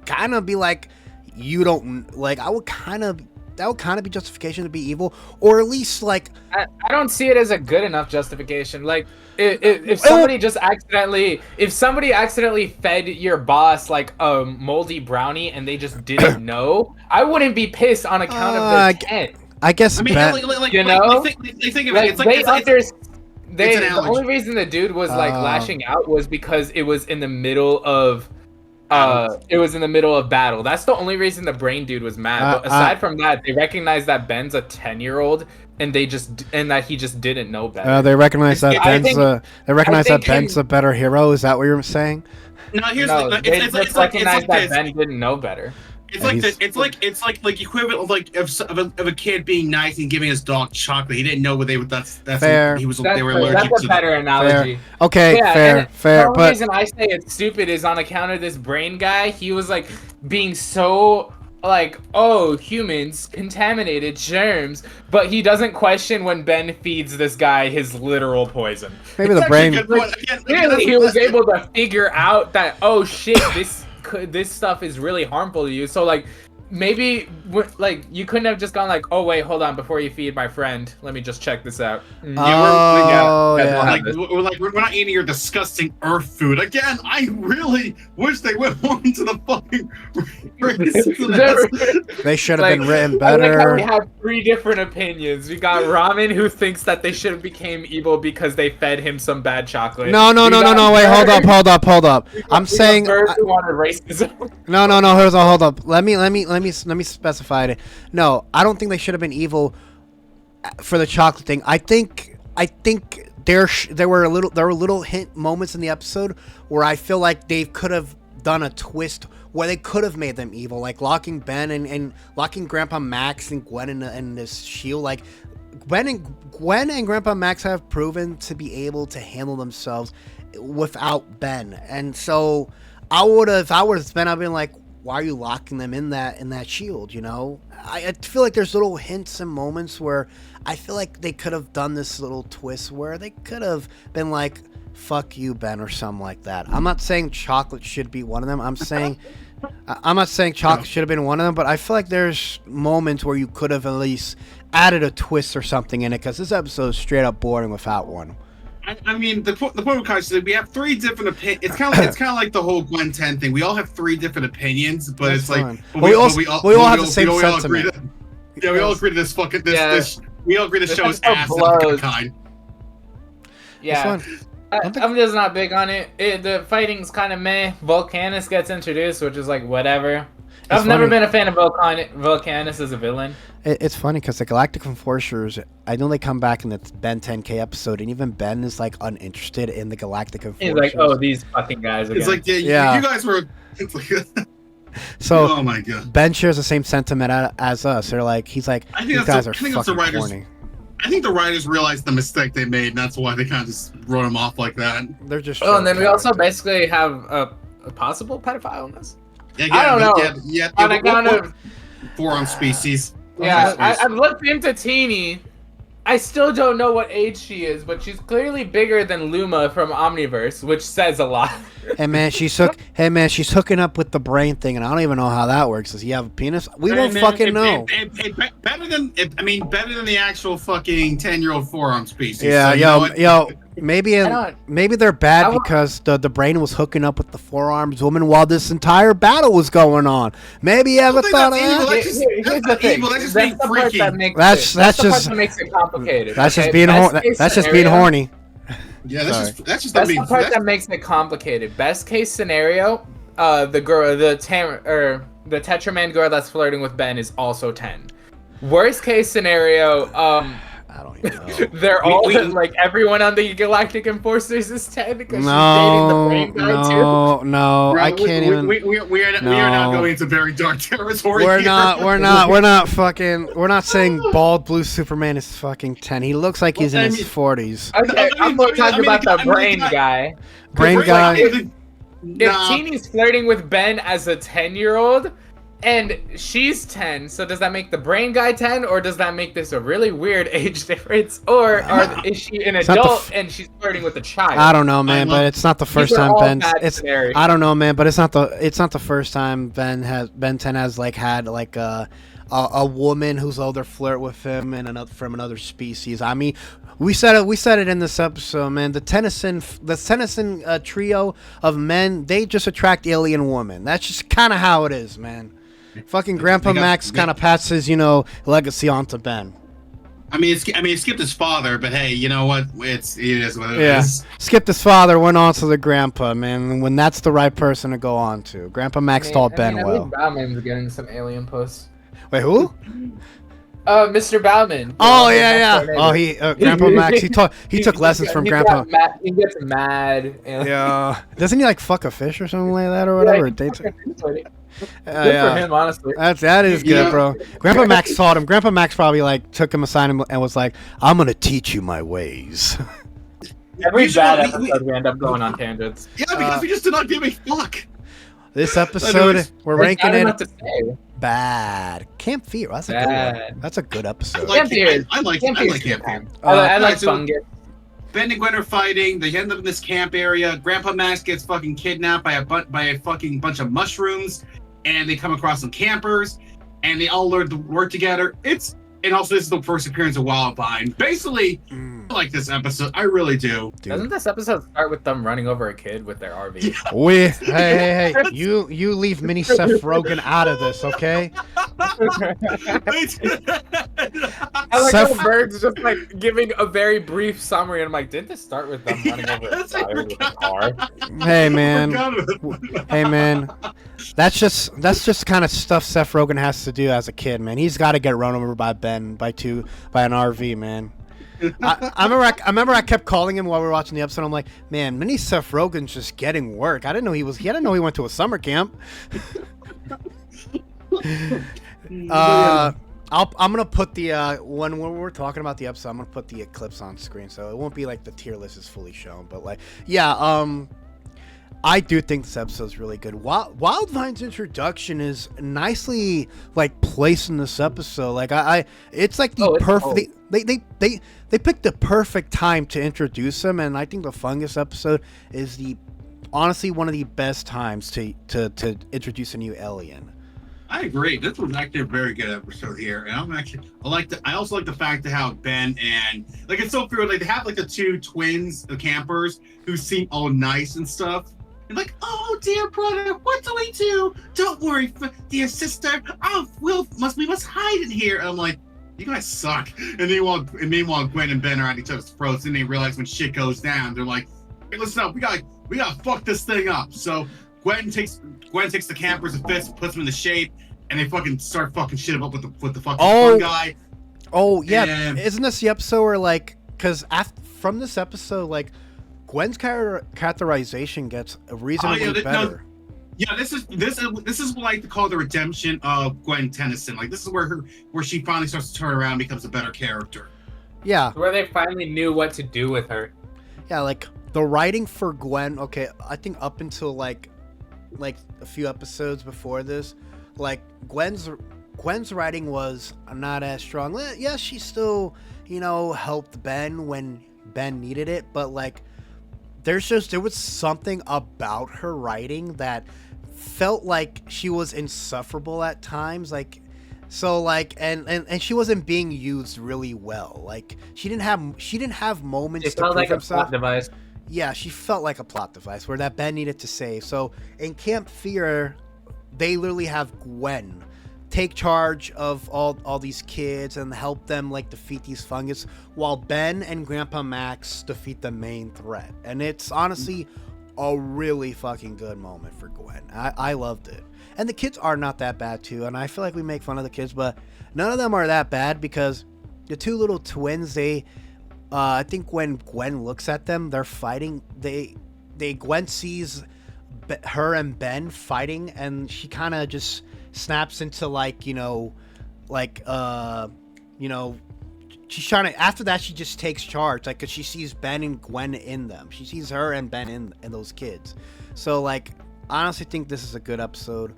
kind of be like, you don't like. That would kind of be justification to be evil, or at least like. I don't see it as a good enough justification. Like if somebody accidentally fed your boss like a moldy brownie and they just didn't know, I wouldn't be pissed on account of their intent. I guess. I mean, think of it. The only reason the dude was like lashing out was because it was in the middle of battle. That's the only reason the brain dude was mad. But aside from that, they recognize that Ben's a 10-year-old and that he just didn't know better. They recognize that Ben's a better hero. Is that what you're saying? They recognize that Ben didn't know better. It's like equivalent of like of a kid being nice and giving his dog chocolate. He didn't know what that's fair. They were allergic to. That's a better analogy. Fair. Okay, fair. The only reason I say it's stupid is on account of this brain guy. He was like being so like, oh, humans, contaminated germs, but he doesn't question when Ben feeds this guy his literal poison. Maybe the brain. Clearly, he was able to figure out that, oh shit, this stuff is really harmful to you. So like, maybe like you couldn't have just gone like, oh wait, hold on, before you feed my friend, let me just check this out. Oh, yeah. yeah. We're not eating your disgusting earth food again. I really wish they went more into the fucking racism. They should have Like, been written I like how we better. have 3 different opinions. We got Ramen, who thinks that they should have became evil because they fed him some bad chocolate. No. Wait, hold up. I'm saying. Bird who wanted racism. No. Hold up. Let me specify it. No, I don't think they should have been evil for the chocolate thing. I think there were little hint moments in the episode where I feel like they could have done a twist where they could have made them evil, like locking Ben and locking Grandpa Max and Gwen in this shield. Like Gwen and Grandpa Max have proven to be able to handle themselves without Ben, and so I would have, if I was Ben, I'd been like, why are you locking them in that shield? You know, I feel like there's little hints and moments where I feel like they could have done this little twist where they could have been like, fuck you, Ben, or something like that. I'm not saying chocolate should be one of them. I'm not saying chocolate should have been one of them, but I feel like there's moments where you could have at least added a twist or something in it, because this episode is straight up boring without one. I mean, the point of Kai's is we have 3 different opinions. It's kind of like the whole Gwen 10 thing. We all have 3 different opinions, but That's it's fine. like We all have the same sentiment. We all agree to this fucking this. We all agree this show is ass blows. kind. Yeah. I'm just not big on it. The fighting's kind of meh. Volcanus gets introduced, which is like whatever. I've never been a fan of Volcanus as a villain. It's funny because the Galactic Enforcers, I know they come back in the Ben 10K episode, and even Ben is like uninterested in the Galactic Enforcers. He's like, oh, these fucking guys again. It's like, you guys were. It's like, so, oh my god. Ben shares the same sentiment as us. They're like, he's like, these guys are fucking corny. I think the writers realized the mistake they made, and that's why they kind of just wrote him off like that. They're just. Oh, and then we also basically have a possible pedophile in this. Yeah, I don't know. Yeah, on account of forearm species. Yeah, I've looked into Teeny. I still don't know what age she is, but she's clearly bigger than Luma from Omniverse, which says a lot. Hey man, she's hooking up with the brain thing, and I don't even know how that works. Does he have a penis? We won't fucking know. Better than the actual fucking 10-year-old forearm species. Yeah, so maybe they're bad because the brain was hooking up with the forearms woman while this entire battle was going on. Maybe you ever thought of that? Here's the thing. That's just being freaky. That's the part just that makes it complicated. That's just being horny. Yeah, that's just the part that makes it complicated. Best case scenario, the girl, the Tetraman girl that's flirting with Ben is also 10. Worst case scenario, I don't even know. they're all like everyone on the Galactic Enforcers is 10 because she's dating the brain guy too. No, I can't even. We are not going into very dark territory. We're not saying bald blue Superman is fucking 10. He looks like he's in his 40s. Okay, I'm talking about the brain guy. Brain guy. If Teeny's flirting with Ben as a 10-year-old, and she's 10, so does that make the brain guy 10, or does that make this a really weird age difference? Or is she an adult and she's flirting with a child? I don't know, man, but it's not the first time I don't know, man, but it's not the first time Ben 10 has like had like a woman who's older flirt with him and from another species. I mean, we said it in this episode, man. The Tennyson trio of men, they just attract alien women. That's just kind of how it is, man. Fucking Grandpa Max kind of passes, legacy on to Ben. I mean, it skipped his father, but hey, you know what? It is what it is. Skipped his father, went on to the grandpa, man. When that's the right person to go on to. Grandpa Max taught Ben well. I think Bauman's getting some alien posts. Wait, who? Mr. Bauman. Oh yeah. Oh, Grandpa Max. He took lessons from Grandpa. He gets mad. Yeah. Doesn't he like fuck a fish or something like that or whatever? Good for him, honestly. That is good, bro. Grandpa Max taught him. Grandpa Max probably like took him aside and was like, "I'm gonna teach you my ways." Every bad episode we end up going on tangents. Yeah, because we just did not give a fuck. This episode, we're ranking it bad. Camp Fear. That's a good one. That's a good episode. I like Camp Fear. I like Fungus. Ben and Gwen are fighting. They end up in this camp area. Grandpa Max gets fucking kidnapped by a fucking bunch of mushrooms, and they come across some campers. and they all learn to work together. And also this is the first appearance of Wildvine. Basically, I like this episode. I really do. Dude. Doesn't this episode start with them running over a kid with their RV? Hey, you leave mini Seth Rogen out of this, okay? I like Seth- how Berg's just like giving a very brief summary, and I'm like, didn't this start with them running over a child with a car? Hey man, that's just kind of stuff Seth Rogen has to do as a kid, man. He's got to get run over by an RV, man. I remember I kept calling him while we were watching the episode. I'm like, man, mini Seth Rogen's just getting work. I didn't know he went to a summer camp. I'm gonna put the when we're talking about the episode, I'm gonna put the clips on screen, so it won't be like the tier list is fully shown. But like, yeah, I do think this episode is really good. Wildvine's introduction is nicely like placed in this episode. Like it's like the perfect. They picked the perfect time to introduce him, and I think the fungus episode is honestly one of the best times to introduce a new alien. I agree. This was actually a very good episode here, and I also like the fact of how Ben and like it's so weird. Like they have like the two twins, the campers, who seem all nice and stuff. And like, oh dear brother, what do we do? Don't worry, dear sister. Oh, we must hide in here. And I'm like, you guys suck. And meanwhile, Gwen and Ben are at each other's throats, and they realize when shit goes down, they're like, hey, listen up, we gotta fuck this thing up. So Gwen takes the campers and Fitz, puts them into shape, and they fucking start fucking shit up with the fucking fun guy. Oh yeah, and isn't this the episode where like, because from this episode, like Gwen's characterization gets reasonably better. This is what I like to call the redemption of Gwen Tennyson. Like this is where she finally starts to turn around and becomes a better character. Yeah, Where they finally knew what to do with her. Yeah, like the writing for Gwen. Okay, I think up until like a few episodes before this, like Gwen's writing was not as strong. Yeah, she still helped Ben when Ben needed it, but like there was something about her writing that felt like she was insufferable at times, like so like and she wasn't being used really well. Like she didn't have moments to prove herself. Plot device. Yeah, she felt like a plot device where that Ben needed to save. So in Camp Fear, they literally have Gwen take charge of all these kids and help them like defeat these fungus, while Ben and Grandpa Max defeat the main threat. And it's honestly a really fucking good moment for Gwen. I loved it. And the kids are not that bad too. And I feel like we make fun of the kids, but none of them are that bad because the two little twins, I think when Gwen looks at them, they're fighting. Gwen sees her and Ben fighting, and she kind of just snaps into she's trying to. After that, she just takes charge, like, cause she sees Ben and Gwen in them. She sees her and Ben in those kids. So like, I honestly think this is a good episode.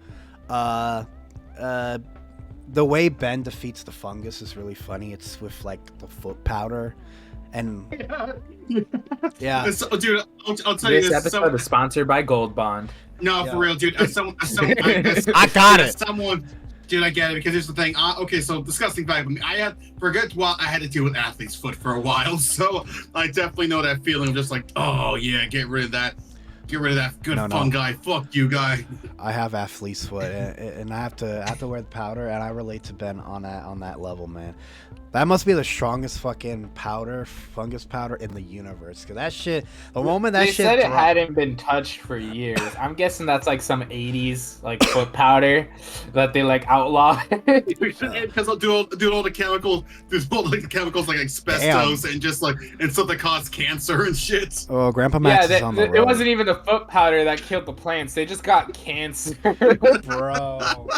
The way Ben defeats the fungus is really funny. It's with like the foot powder. And yeah, so, dude, I'll tell you this this. episode is sponsored by Gold Bond. No, Yeah. for real, dude. I got it. Dude, I get it because here's the thing. Okay, so disgusting fact. I had to deal with athlete's foot for a while, so I definitely know that feeling of just like, oh yeah, get rid of that good fun guy. Fuck you, guy. I have athlete's foot, and I have to wear the powder, and I relate to Ben on that level, man. That must be the strongest fucking fungus powder in the universe. Cause that shit, the moment that they shit said it dropped, hadn't been touched for years. I'm guessing that's like some 80s like foot powder that they like outlaw. Because they'll do all the chemicals, the chemicals like asbestos and stuff that cause cancer and shit. Oh, Grandpa Max is on the road. It wasn't even the foot powder that killed the plants. They just got cancer. Bro.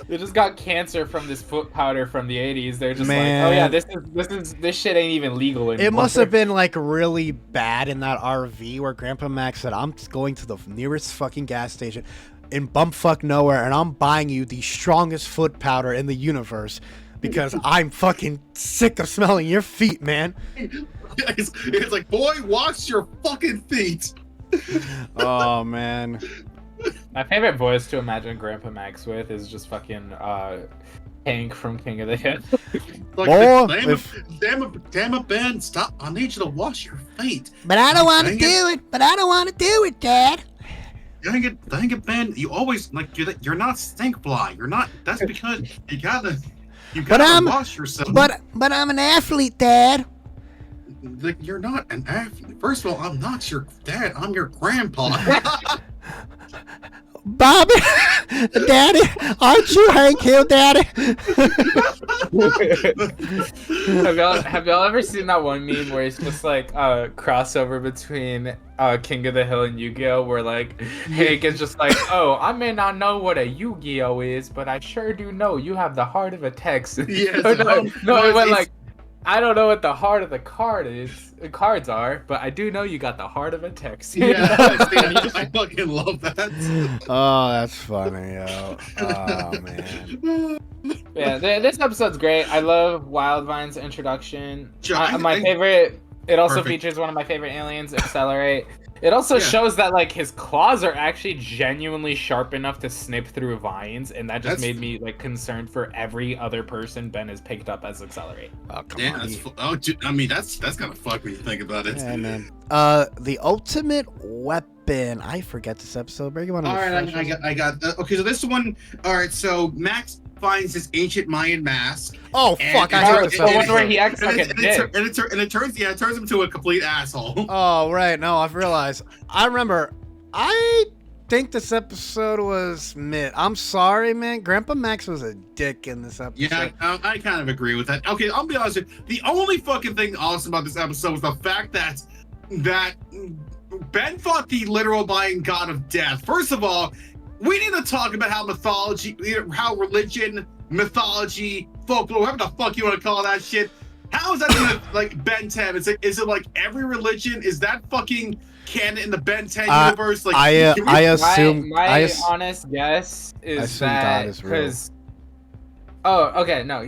They just got cancer from this foot powder from the 80s. They're just Man. like, oh yeah, this shit ain't even legal anymore. It must have been like really bad in that RV where Grandpa Max said, I'm going to the nearest fucking gas station in bumfuck nowhere and I'm buying you the strongest foot powder in the universe because I'm fucking sick of smelling your feet, man. It's like, boy, wash your fucking feet. Oh man. My favorite voice to imagine Grandpa Max with is just fucking Hank from King of the Hill. Like, Boy, damn it, Ben, stop. I need you to wash your feet. but I don't want to Dang do it. But I don't want to do it, Dad. Dang it, Ben. You always, like, you're not stink fly. You're not, that's because you gotta wash yourself. But I'm an athlete, Dad. Like, you're not an athlete. First of all, I'm not your dad. I'm your grandpa. Bobby, Daddy, aren't you Hank Hill, Daddy? Have y'all ever seen that one meme where it's just like a crossover between King of the Hill and Yu-Gi-Oh, where like Hank is just like, oh, I may not know what a Yu-Gi-Oh is, but I sure do know you have the heart of a Texan. Yes, no, it went like, I don't know what the heart of the cards are, but I do know you got the heart of a Texan. Yeah, I fucking love that. Oh, that's funny, yo. Oh, man. Yeah, this episode's great. I love Wildvine's introduction. My I- favorite. It also Perfect. features one of my favorite aliens, Accelerate. It also shows that like his claws are actually genuinely sharp enough to snip through vines, and that just That's- made me like concerned for every other person Ben has picked up as Accelerate. Oh, come Damn, on. I mean, that's kind of fucked when you think about it. Yeah, man. The ultimate weapon. I forget this episode. Bring him on. All right, I got. Okay, so this one. All right, so Max finds this ancient Mayan mask. Oh fuck! I hate this the one episode. where he acts like a and dick. it turns him into a complete asshole. Oh right, no, I've realized. I remember. I think this episode was mid. I'm sorry, man. Grandpa Max was a dick in this episode. Yeah, I kind of agree with that. Okay, I'll be honest with you. The only fucking thing awesome about this episode was the fact that Ben fought the literal Mayan god of death. First of all, we need to talk about how religion, mythology, folklore, whatever the fuck you want to call that shit. How is that in like Ben 10? Is it like every religion? Is that fucking canon in the Ben 10 universe? Like, I assume. My honest guess I is assume God that is real. because. Oh, okay, no,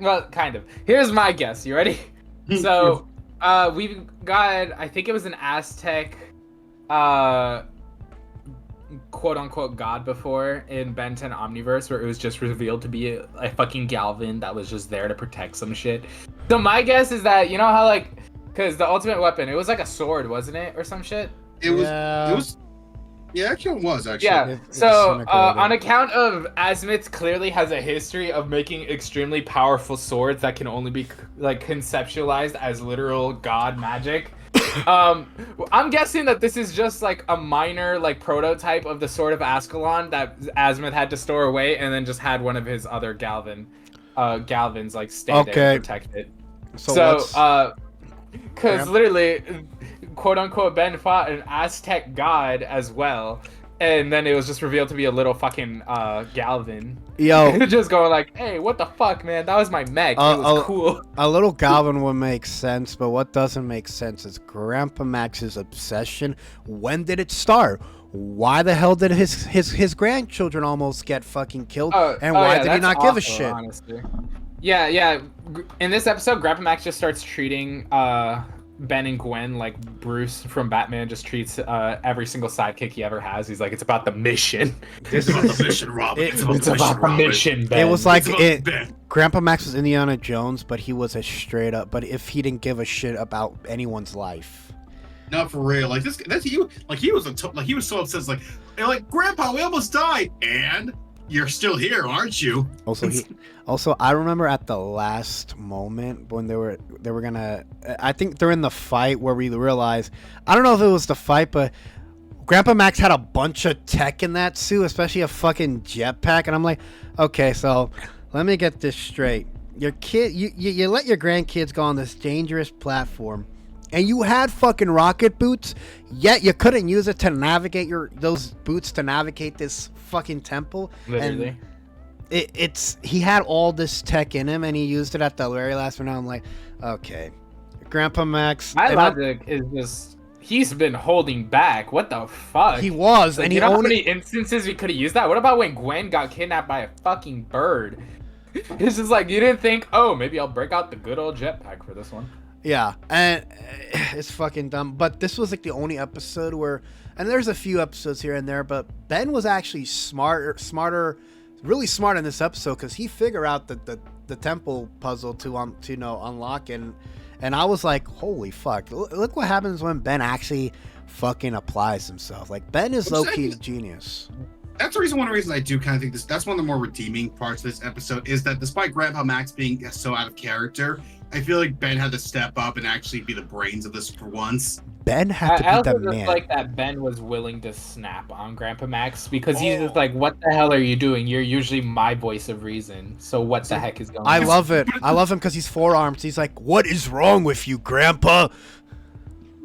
well, kind of. Here's my guess. You ready? So, we've got. I think it was an Aztec, quote unquote god before in Ben 10 Omniverse, where it was just revealed to be a fucking Galvin that was just there to protect some shit. So my guess is that, you know how like, because the ultimate weapon, it was like a sword, wasn't it, or some shit? It was. Yeah, actually, it was actually. Yeah. It So disintegrated. on account of Azimuth clearly has a history of making extremely powerful swords that can only be like conceptualized as literal god magic. I'm guessing that this is just like a minor like prototype of the Sword of Ascalon that Azimuth had to store away, and then just had one of his other Galvins like stay there Okay. to protect it. So Because literally, quote unquote, Ben fought an Aztec god as well, and then it was just revealed to be a little fucking Galvin. yo, Just going like, hey, what the fuck, man? That was my mech. It was cool. a little Galvin would make sense, but what doesn't make sense is Grandpa Max's obsession. When did it start? Why the hell did his grandchildren almost get fucking killed? And why did he not give a shit? Honestly. Yeah. In this episode, Grandpa Max just starts treating Ben and Gwen like Bruce from Batman just treats every single sidekick he ever has. He's like, it's about the mission. It's about the mission, Robin. It's It's about the mission, Ben. It was like Ben. Grandpa Max was Indiana Jones, but he was a straight up. But if he didn't give a shit about anyone's life, Not for real. Like this. That's you. Like he was he was so obsessed. Like Grandpa, we almost died, and you're still here, aren't you? Also I remember at the last moment when they were gonna. I think they're in the fight where we realized. I don't know if it was the fight, but Grandpa Max had a bunch of tech in that suit, especially a fucking jetpack, and I'm like, okay, so let me get this straight. Your kid, you let your grandkids go on this dangerous platform. And you had fucking rocket boots, yet you couldn't use it to navigate those boots to navigate this fucking temple. Literally. And he had all this tech in him, and he used it at the very last minute. I'm like, okay, Grandpa Max. My logic is just he's been holding back. What the fuck? He was, Like, and you he know how only. many instances we could have used that? What about when Gwen got kidnapped by a fucking bird? It's just like you didn't think, oh, maybe I'll break out the good old jetpack for this one. Yeah, and it's fucking dumb. But this was like the only episode where, and there's a few episodes here and there, but Ben was actually smarter, really smart in this episode because he figured out the temple puzzle to unlock it. And I was like, holy fuck! Look what happens when Ben actually fucking applies himself. Like Ben is low key genius. That's the reason. One of the reasons I do kind of think this. That's one of the more redeeming parts of this episode is that despite Grandpa Max being so out of character, I feel like Ben had to step up and actually be the brains of this for once. Ben had to be the man. I also just like that Ben was willing to snap on Grandpa Max because he's just like, "What the hell are you doing? You're usually my voice of reason. So what the heck is going on?" I love it. I love him because he's 4 arms. He's like, "What is wrong with you, Grandpa?"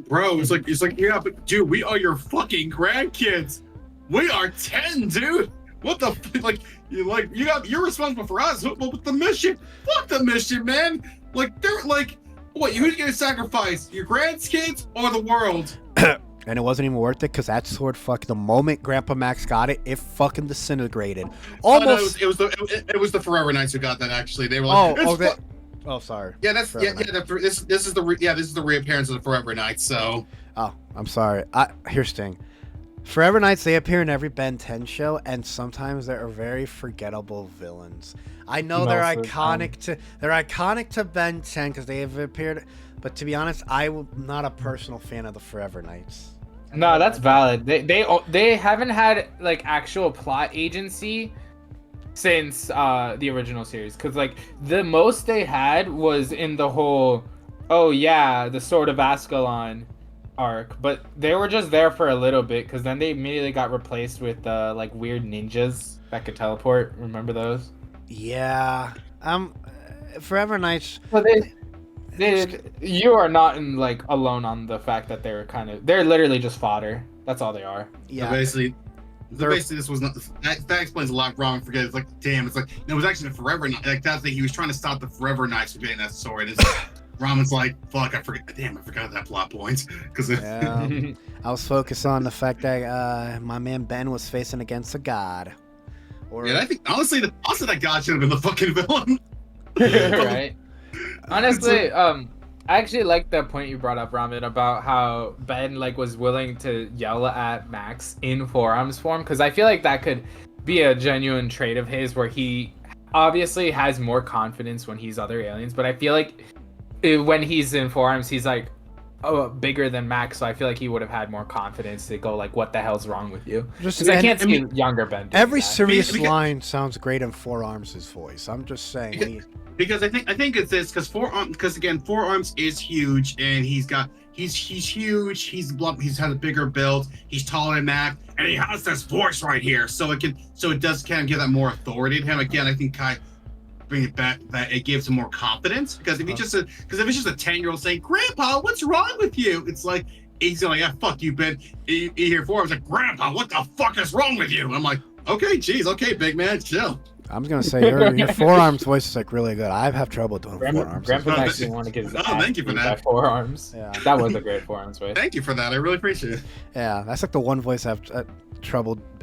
Bro, it's like, yeah, but dude, we are your fucking grandkids. We are 10, dude. What the you're responsible for us. But with the mission, fuck the mission, man. Like they're like, what? Who's gonna sacrifice your grandkids or the world? And it wasn't even worth it because that sword, the moment Grandpa Max got it, it fucking disintegrated. Almost. No, it was the Forever Knights who got that. Actually, they were like, sorry. Yeah, this is the reappearance of the Forever Knights. So. Oh, I'm sorry. Here's the thing. Forever Knights, they appear in every Ben 10 show, and sometimes they are very forgettable villains. I know they're iconic to Ben 10 because they have appeared, but to be honest, I'm not a personal fan of the Forever Knights. No, that's valid. They haven't had like actual plot agency since the original series, because like the most they had was in the whole the Sword of Ascalon arc, but they were just there for a little bit because then they immediately got replaced with like weird ninjas that could teleport. Remember those? Yeah. Forever Knights. Well, you are not alone on the fact that they're literally just fodder. That's all they are. Yeah. So basically this was not that explains a lot. Wrong. Forget it's like damn. It's like it was actually the Forever Knight. Like that's the he was trying to stop the Forever Knights from getting that sword. It's Ramen's like, fuck, I forgot that plot point. Because I was focused on the fact that my man Ben was facing against a god. I think honestly that god should have been the fucking villain. Right. Honestly, I actually like that point you brought up, Ramen, about how Ben was willing to yell at Max in forearms form, because I feel like that could be a genuine trait of his where he obviously has more confidence when he's other aliens, but I feel like when he's in forearms, he's bigger than Max, so I feel like he would have had more confidence to go what the hell's wrong with you? Because I can't see younger Ben doing every that. serious line sounds great in Forearms' voice. I'm just saying. Because I think it's this because again Forearms is huge and he's huge, he's had a bigger build, he's taller than Mac, and he has this voice right here, so it does kind of give that more authority to him. Again, I think Kai bring it back that it gives him more confidence, because if it's just a 10-year-old saying, "Grandpa, what's wrong with you?" It's like he's like, "Yeah, fuck you, Ben." You hear Forearms like, "Grandpa, what the fuck is wrong with you?" I'm like, okay, geez, okay, big man, chill. I'm gonna say your Forearms voice is really good. I have trouble doing Forearms. Grandpa actually want to get his thank you for that. Forearms. Yeah, that was a great Forearms voice. Thank you for that. I really appreciate it. Yeah, that's the one voice I've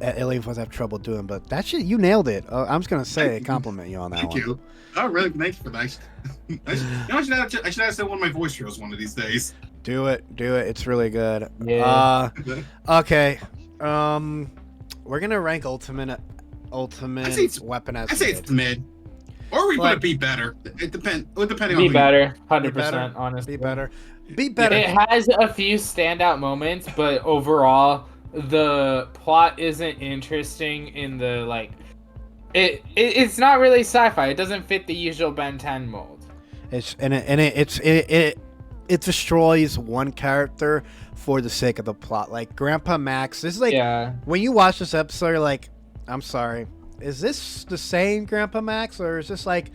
alien voice I have trouble doing. But that shit, you nailed it. I'm just gonna say compliment you on that one. Thank you. Oh, really? Thank you for that. I should ask that one of my voice drills one of these days. Do it. It's really good. Yeah. Okay. We're gonna rank ultimate weapon as I say it's mid. Or we put be better. It depends. Depending on be better, 100%. Honestly, be better. It has a few standout moments, but overall, the plot isn't interesting. In the it's not really sci-fi. It doesn't fit the usual Ben 10 mold. It destroys one character for the sake of the plot. Like Grandpa Max. This is when you watch this episode, you're like, I'm sorry, is this the same Grandpa Max, or is this body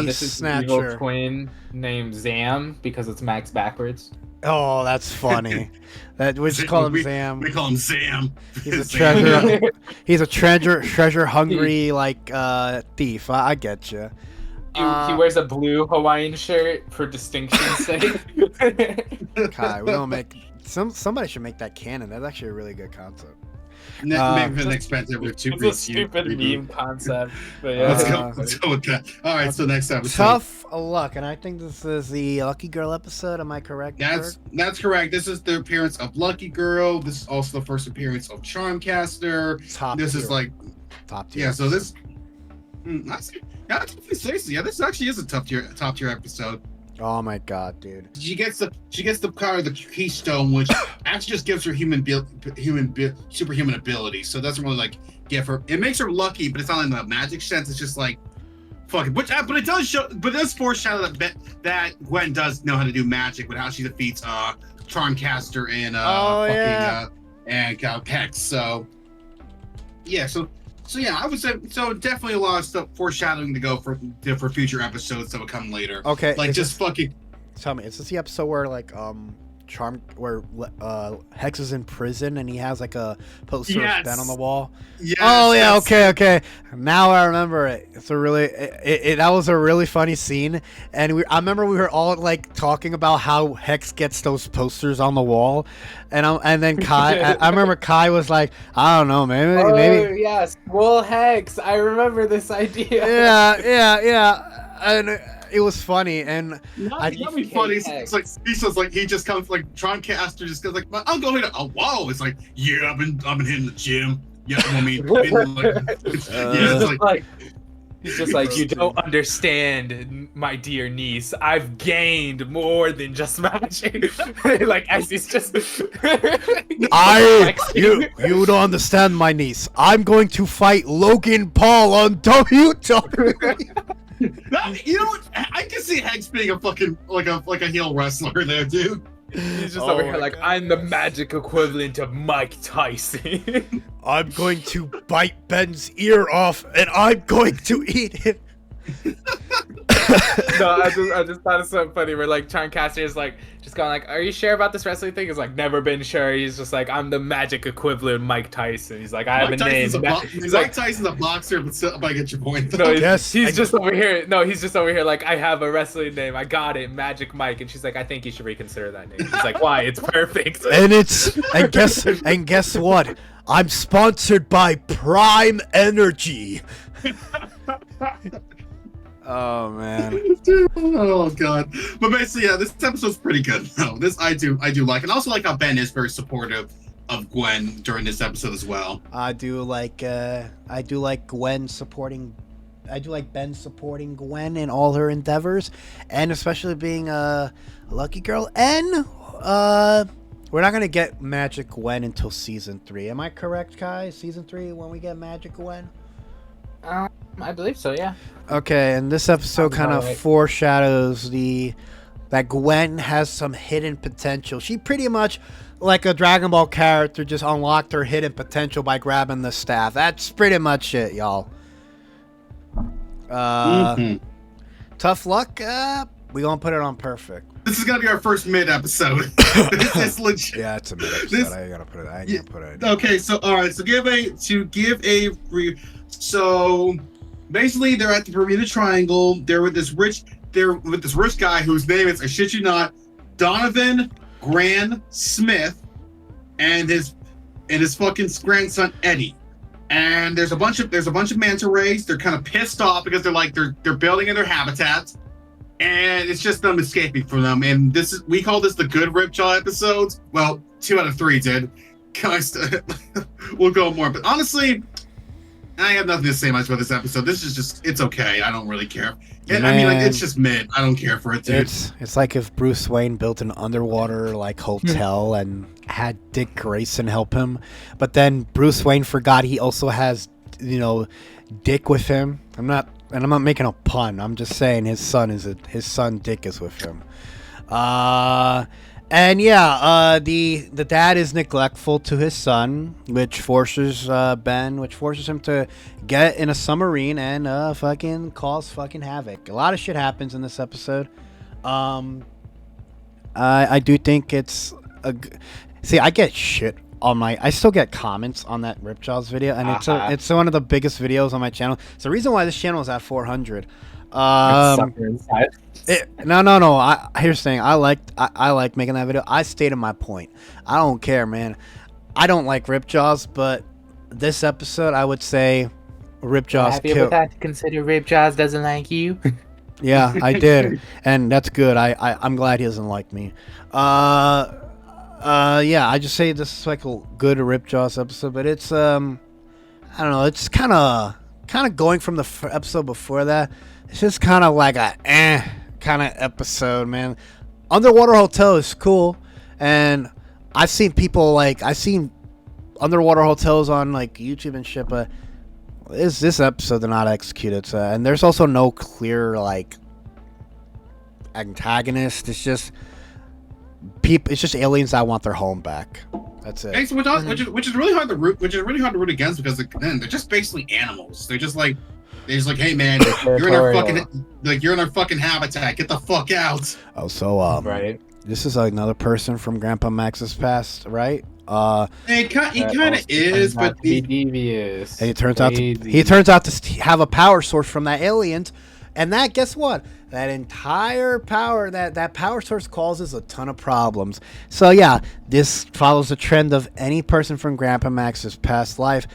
this is snatcher? An evil twin named Zam because it's Max backwards. Oh, that's funny. We just call him Zam. We call him Zam. He's a treasure. He's a treasure hungry thief. I get you. He wears a blue Hawaiian shirt for distinction's sake. Kai, we don't make somebody should make that canon. That's actually a really good concept. Maybe for the next episode with two. It's a stupid meme concept, but yeah. Let's go with that. All right, so next episode. Tough luck, and I think this is the Lucky Girl episode. Am I correct? That's correct. This is the appearance of Lucky Girl. This is also the first appearance of Charmcaster. This is like top tier. Yeah, so this this actually is a top tier episode. Oh my god, dude. She gets the power of the Keystone, which actually just gives her superhuman ability. So it doesn't really like give her. It makes her lucky, but it's not in the magic sense. It's just like fuck it. But it does show. But it does foreshadow that Gwen does know how to do magic with how she defeats Charmcaster and and Hex. So yeah. So yeah, I would say so. Definitely a lot of stuff foreshadowing to go for future episodes that will come later. Okay, like just fucking. Tell me, is this the episode where like Hex is in prison and he has like a poster of Ben on the wall? Yes, oh yeah, okay. Now I remember it. It's a really that was a really funny scene, and I remember we were all like talking about how Hex gets those posters on the wall, and then Kai. I remember Kai was like, I don't know, maybe. Yes, well, Hex. I remember this idea. Yeah, and. It was funny, and that'd be funny. It's like he just comes like Troncaster just goes like, I'll go here. Oh wow! It's like I've been hitting the gym. Yeah, I mean, it's like he's just like, you don't understand, my dear niece. I've gained more than just magic. Like as he's just you don't understand, my niece. I'm going to fight Logan Paul on WWE. You know what? I can see Hex being a fucking like a heel wrestler there, dude. He's just over here like, God. I'm the magic equivalent of Mike Tyson. I'm going to bite Ben's ear off, and I'm going to eat him. No, I just thought it's so funny. Where like Charmcaster is like just going like, "Are you sure about this wrestling thing?" He's like, "Never been sure." He's just like, "I'm the magic equivalent of Mike Tyson." He's like, "I have a name." Mike Tyson's a boxer, but still, I get your point. No, he's just over here. No, he's just over here like, "I have a wrestling name. I got it, Magic Mike." And she's like, "I think you should reconsider that name." He's like, "Why? It's perfect." And guess what? I'm sponsored by Prime Energy. Oh man. Oh god. But basically, yeah, this episode's pretty good though. This I do like, and I also like how Ben is very supportive of Gwen during this episode as well. I do like Ben supporting Gwen in all her endeavors, and especially being a lucky girl. And we're not gonna get Magic Gwen until season 3. Am I correct, Kai? Season 3 when we get Magic Gwen? I believe so, yeah. Okay, and this episode kind of foreshadows that Gwen has some hidden potential. She pretty much, like a Dragon Ball character, just unlocked her hidden potential by grabbing the staff. That's pretty much it, y'all. Tough luck. We gonna put it on perfect. This is gonna be our first mid episode. This legit. Yeah, it's a mid episode. I ain't gonna put it. Okay, so all right, so so basically they're at the Bermuda Triangle. They're with this rich guy whose name is, I shit you not, Donovan Gran Smith, and his fucking grandson Eddie. And there's a bunch of manta rays. They're kind of pissed off because they're building in their habitats, and it's just them escaping from them. And we call this the good Ripjaw episodes. Well, 2 out of 3 did. We'll go more, but honestly, I have nothing to say much about this episode. This is just, it's okay. I don't really care. I mean, like, it's just mid. I don't care for it, dude. It's like if Bruce Wayne built an underwater like hotel and had Dick Grayson help him, but then Bruce Wayne forgot he also has, Dick with him. I'm not making a pun. I'm just saying his son Dick is with him. And yeah, the dad is neglectful to his son, which forces him to get in a submarine and fucking cause fucking havoc. A lot of shit happens in this episode. I do think it's see, I get shit on I still get comments on that Ripjaws video, and it's one of the biggest videos on my channel. It's the reason why this channel is at 400. No. Here's the thing. I like making that video. I stated my point. I don't care, man. I don't like Ripjaws, but this episode, I would say Ripjaws happy with that to consider Ripjaws doesn't like you. Yeah, I did, and that's good. I'm glad he doesn't like me. Yeah, I just say this is like a good Ripjaws episode, but it's I don't know. It's kind of going from the episode before that. It's just kind of like a kind of episode, man. Underwater Hotel is cool, and I've seen underwater hotels on like YouTube and shit, but this episode did not execute it. And there's also no clear like antagonist. It's just people. It's just aliens that want their home back. That's it. Which is really hard to root against because then they're just basically animals. They're just like, hey man, you're in our fucking habitat. Get the fuck out. Oh, so right. This is another person from Grandpa Max's past, right? He kind of is, but devious. And he turns out to have a power source from that aliens, and that, guess what? That entire power that power source causes a ton of problems. So yeah, this follows the trend of any person from Grandpa Max's past life.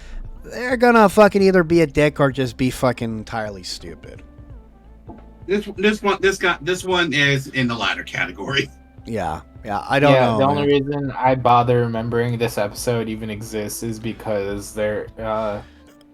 They're gonna fucking either be a dick or just be fucking entirely stupid. This one is in the latter category. Yeah, I don't know. The only reason I bother remembering this episode even exists is because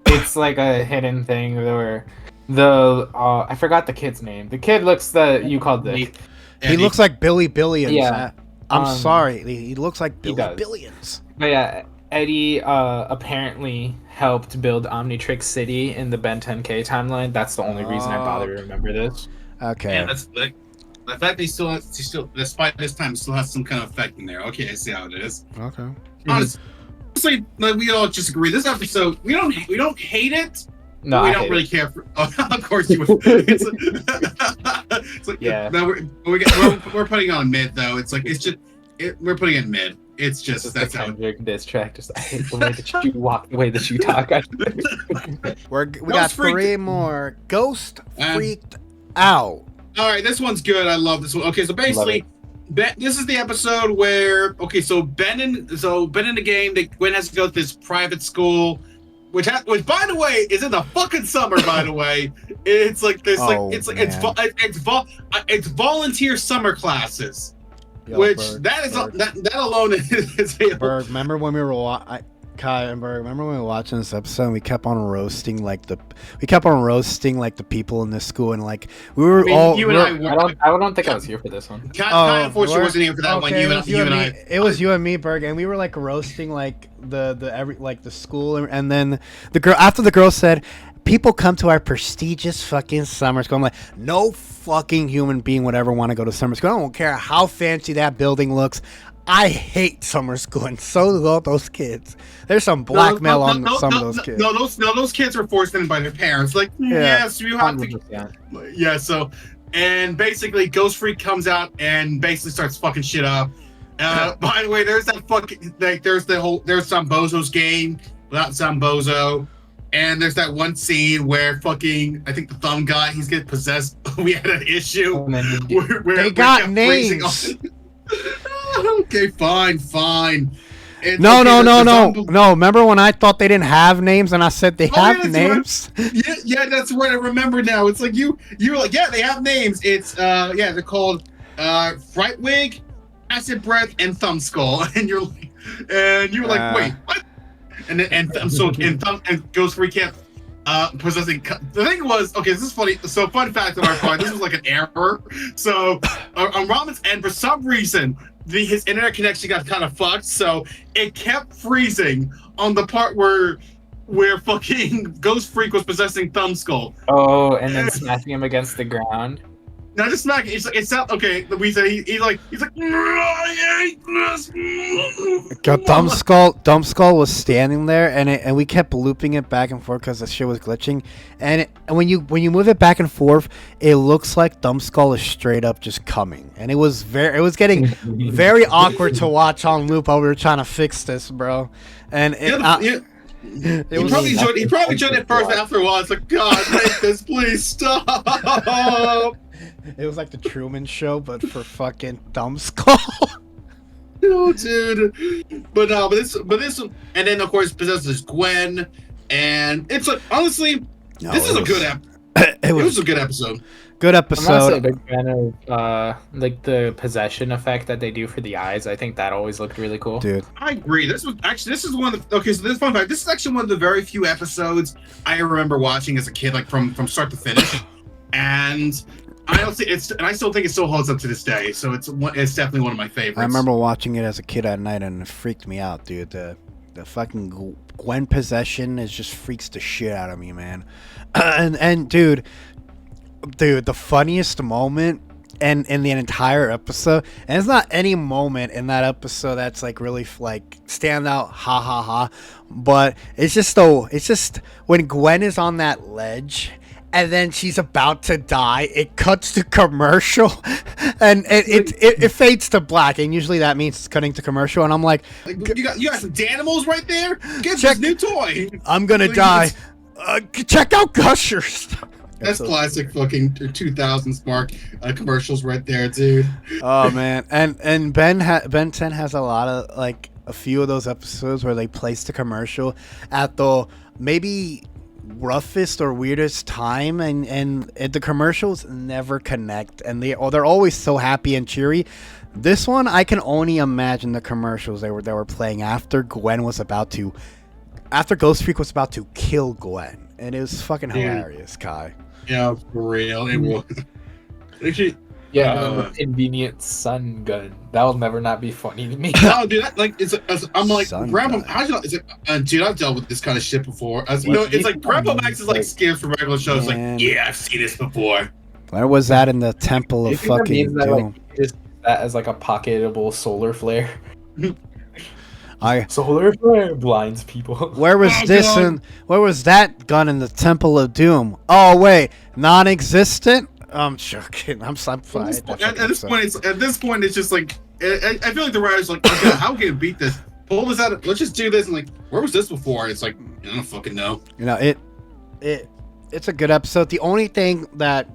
it's like a hidden thing where I forgot the kid's name. The kid looks you called Dick. He looks like Billy Billions. Yeah. I'm sorry. He looks like Billy Billions. But yeah, Eddie apparently helped build Omnitrix City in the Ben 10K timeline. That's the only reason I bother to remember this. Okay. Yeah, that's like the fact he still, despite this time, still has some kind of effect in there. Okay, I see how it is. Okay. Honestly, like, we all just agree. This episode, we don't hate it. No, we don't really care for. Oh, of course you would. It's like, yeah. No, we're putting on mid though. It's like we're putting it mid. It's just that's how. Kendrick diss track. Just I hate the way that you walk, the way that you talk. We got three more. Ghost freaked out. All right, this one's good. I love this one. Okay, so basically, this is the episode where so Ben in the game, Gwen has to go to this private school, which by the way is in the fucking summer. By the way, it's like this, it's volunteer summer classes. Yo, which Berg, that alone is Berg, remember when we were Kai and Berg, remember when we were watching this episode and we kept on roasting like the people in this school, and like we were I don't think I was here for this one. Kai unfortunately wasn't here for that one. You and I. It was you and me, Berg, and we were like roasting like the school, and then after the girl said, people come to our prestigious fucking summer school. I'm like, no fucking human being would ever want to go to summer school. I don't care how fancy that building looks. I hate summer school, and so do all those kids. There's some blackmail on some of those kids. Those kids were forced in by their parents. Like, yes, you have to. Yeah. So, and basically, Ghost Freak comes out and basically starts fucking shit up. By the way, there's that fucking there's Zambozo's game without Zambozo. And there's that one scene where fucking, I think the thumb guy, he's getting possessed. We had an issue where they got names. Okay, fine. No. Remember when I thought they didn't have names and I said they have names? Right. Yeah, that's right. I remember now. It's like you were like, yeah, they have names. It's they're called Frightwig, Acid Breath, and Thumbskull. And you were like, wait, what? And Ghost Freak kept possessing. The thing was, okay, this is funny. So, fun fact on our part, this was like an error. So, on Ramen's end, for some reason, his internet connection got kind of fucked. So, it kept freezing on the part where fucking Ghost Freak was possessing Thumbskull. Oh, and then smashing him against the ground. Not just smacking. It's not okay. We said he's like. Thumbskull was standing there, and we kept looping it back and forth because the shit was glitching. And when you move it back and forth, it looks like Thumbskull is straight up just coming, and it was getting very awkward to watch on loop while we were trying to fix this, bro. And he probably joined it first. After a while, it's like, God, make this, please stop. It was like the Truman Show, but for fucking Thumbskull. No, dude. But this, and then of course possesses Gwen, and it's like honestly, this is a good episode. It was a good episode. Good I'm also a episode. big fan of like the possession effect that they do for the eyes. I think that always looked really cool. Dude. I agree. This is one of the okay. So this fun fact. This is actually one of the very few episodes I remember watching as a kid, like from start to finish, and I still think it still holds up to this day. So it's definitely one of my favorites. I remember watching it as a kid at night and it freaked me out, dude. The fucking Gwen possession is just freaks the shit out of me, man. and dude, the funniest moment in the entire episode, and it's not any moment in that episode that's like really like stand out, ha ha ha, but it's just when Gwen is on that ledge and then she's about to die, it cuts to commercial and it fades to black, and usually that means it's cutting to commercial, and I'm like you got some Danimals right there. Get Check- this new toy. I'm gonna Please. die. Check out Gushers. That's classic fucking 2000s mark commercials right there, dude. Oh man, and Ben 10 has a lot of like a few of those episodes where they place the commercial at the maybe roughest or weirdest time, and the commercials never connect, and they're always so happy and cheery. This one, I can only imagine the commercials they were playing after Ghost Freak was about to kill Gwen, and it was fucking hilarious, Kai. Yeah, for real. It will. Actually, Yeah, convenient sun gun. That will never not be funny to me. no, dude, I'm like, Sun Grandpa, gun. how'd you know? Dude, I've dealt with this kind of shit before. It's like Grandpa Max is like scared from regular shows. Man. Like, yeah, I've seen this before. Where was that in the Temple Do you of think that fucking means that, Doom? like, you just use that as like a pocketable solar flare? I Solar flare blinds people. Where was Oh, this God. in? Where was that gun in the Temple of Doom? Oh wait, non-existent. I'm joking. I'm fine. At this point, it's just like I feel like the writer's like, okay, how can we beat this? Pull this out. Let's just do this. And like, where was this before? And it's like, I don't fucking know. You know it's a good episode. The only thing that,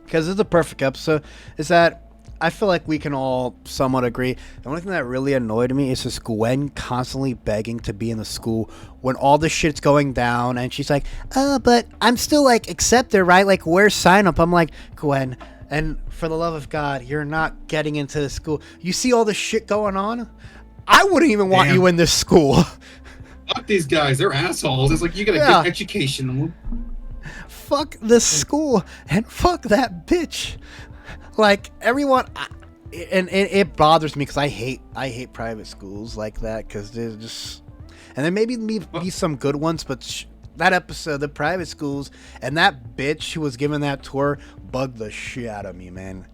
because it's a perfect episode, is that I feel like we can all somewhat agree. The only thing that really annoyed me is just Gwen constantly begging to be in the school when all this shit's going down, and she's like, but I'm still like accepted, right? Like, where's sign up? I'm like, Gwen, and for the love of God, you're not getting into the school. You see all this shit going on? I wouldn't even want Damn. you in this school. Fuck these guys. They're assholes. It's like you got a Yeah. good education. Fuck this school and fuck that bitch. Like everyone, and it bothers me because I hate private schools like that, because they're just, and there maybe be some good ones, but that episode, the private schools, and that bitch who was giving that tour bugged the shit out of me, man.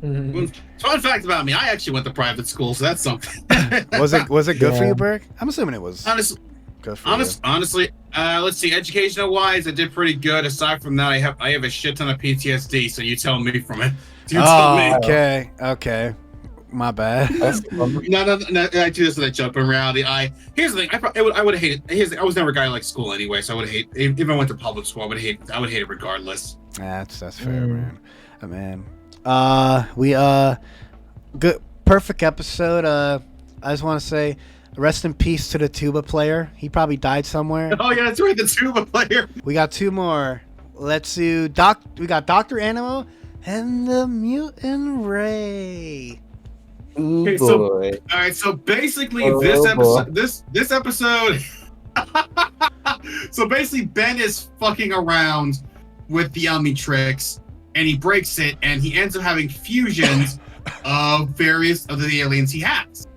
Fun fact about me: I actually went to private school, so that's something. Was it good for Yeah. you, Berg? I'm assuming it was good for you. Honestly, let's see. Educational wise, I did pretty good. Aside from that, I have a shit ton of PTSD. So you tell me from it. You tell me. Okay. My bad. No. Actually, this is a jump in reality. Here's the thing. I would have hated. I was never a guy who liked school anyway, so I would hate. If I went to public school, I would hate it regardless. That's fair, man. Man. We good, perfect episode. I just want to say, rest in peace to the tuba player. He probably died somewhere. Oh yeah, that's right. The tuba player. We got two more. Let's do We got Dr. Animo and the Mutant Ray. Ooh, Okay, so- boy. All right, so basically Oh, this boy. episode, this episode. So basically, Ben is fucking around with the Omnitrix, and he breaks it, and he ends up having fusions of various of the aliens he has.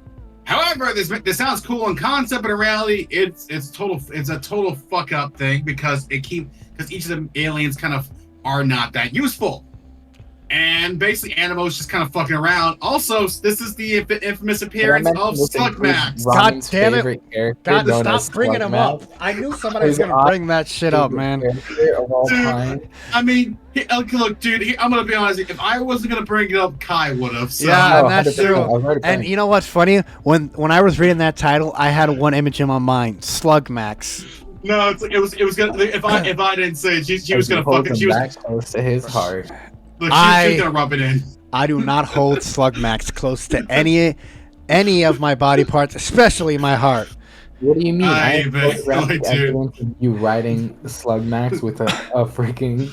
However, this sounds cool in concept, but in reality, it's a total fuck up thing because each of the aliens kind of are not that useful. And basically, Animo's just kind of fucking around. Also, this is the infamous appearance of Slugmax. God damn it. God, stop bringing him up. I knew somebody was gonna bring that shit up, man. Of all Dude. time. I mean, look, dude. I'm gonna be honest. If I wasn't gonna bring it up, Kai would have. So. Yeah, and Oh, that's 100%. true. I've heard it And back. you know what's funny? When I was reading that title, I had one image in my mind: Slugmax. No, it was gonna. If I didn't say it, she was gonna fucking. She was back close to his heart. look, she was gonna rub it in. I do not hold Slugmax close to any of my body parts, especially my heart. What do you mean? I I have bet, photographic dude. evidence of you riding Slug Max with a freaking.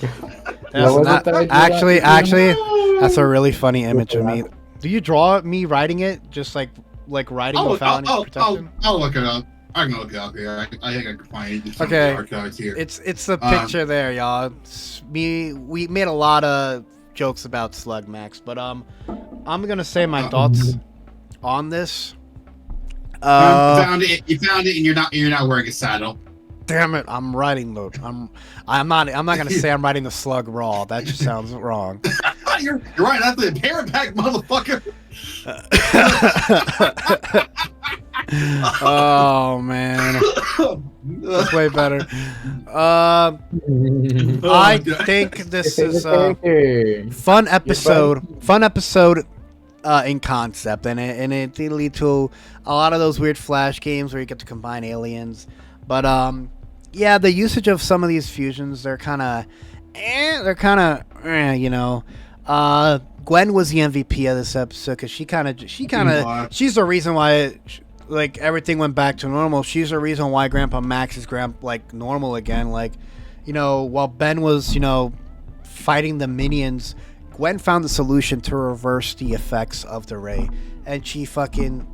That's What was not it that I drew actually. that with you? Actually, that's a really funny image of me. Do you draw me riding it, just like riding without any protection? I'll look it up. I can look it up here. I think I can find it. Okay. Archives here. It's the picture there, y'all. We made a lot of jokes about Slug Max, but I'm gonna say my thoughts on this. You found it, and you're not wearing a saddle. Damn it! I'm riding the. I'm not gonna say I'm riding the Slug raw. That just sounds wrong. You're right. That's the parent pack, motherfucker. Oh man, that's way better. I think this is a fun episode. Fun episode in concept, and it did lead to a lot of those weird flash games where you get to combine aliens. But yeah, the usage of some of these fusions, they're kind of, you know. Gwen was the MVP of this episode because she's the reason why like everything went back to normal. She's the reason why Grandpa Max is normal again. Like, you know, while Ben was, you know, fighting the minions, Gwen found the solution to reverse the effects of the ray, and she did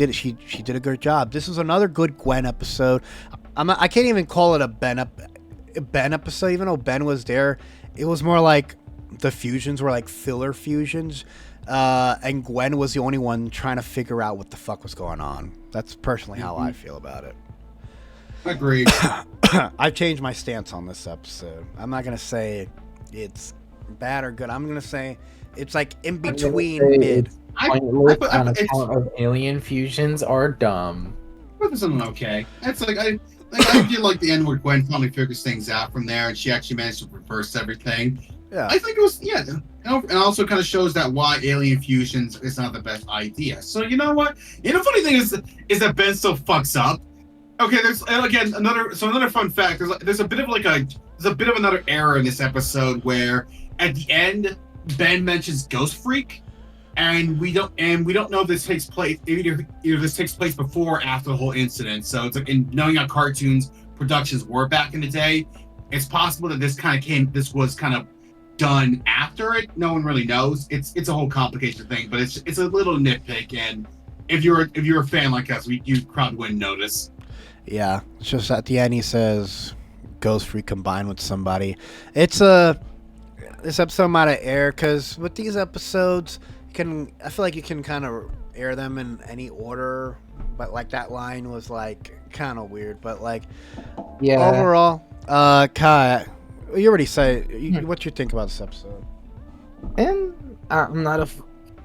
it. She did a good job. This was another good Gwen episode. I can't even call it a Ben episode, even though Ben was there. It was more like the fusions were like filler fusions, and Gwen was the only one trying to figure out what the fuck was going on. That's personally how I feel about it. Agreed. I've changed my stance on this episode. I'm not gonna say it's bad or good. I'm gonna say it's like in between mid. On account of alien fusions are dumb. But this is okay. That's like I did like the end where Gwen finally figures things out from there, and she actually managed to reverse everything. Yeah. I think it was and also kind of shows that why alien fusions is not the best idea. So you know what? You know, funny thing is that Ben still fucks up. Okay, there's again another fun fact. There's a bit of another error in this episode where at the end Ben mentions Ghost Freak, and we don't know if this takes place either this takes place before or after the whole incident. So it's like, in knowing how cartoons productions were back in the day, it's possible that this was kind of done after it. No one really knows. It's a whole complicated thing, but it's a little nitpick, and if you're a fan like us, you probably wouldn't notice. Yeah, it's just at the end he says Ghost Freak combined with somebody. This episode might have air because with these episodes I feel like you can kind of air them in any order, but like that line was like kind of weird, but like overall, Kai, you already said what you think about this episode. And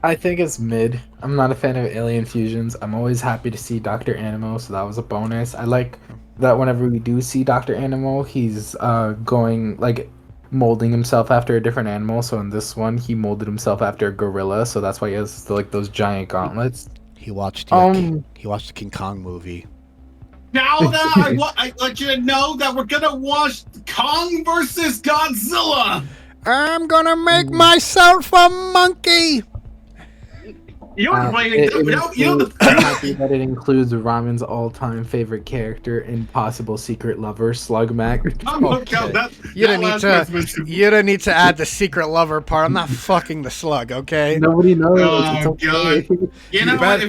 I think it's mid. I'm not a fan of alien fusions. I'm always happy to see Dr. Animo, so that was a bonus. I like that whenever we do see Dr. Animo, he's going like molding himself after a different animal. So in this one, he molded himself after a gorilla, so that's why he has like those giant gauntlets. He watched the King Kong movie. Now that I let you know that we're gonna watch Kong versus Godzilla. I'm gonna make myself a monkey. I'm happy that it includes Ramen's all-time favorite character and possible secret lover, Slug Mac. Okay. You don't need to add the secret lover part. I'm not fucking the slug, okay? Nobody knows. Oh, God. You know what?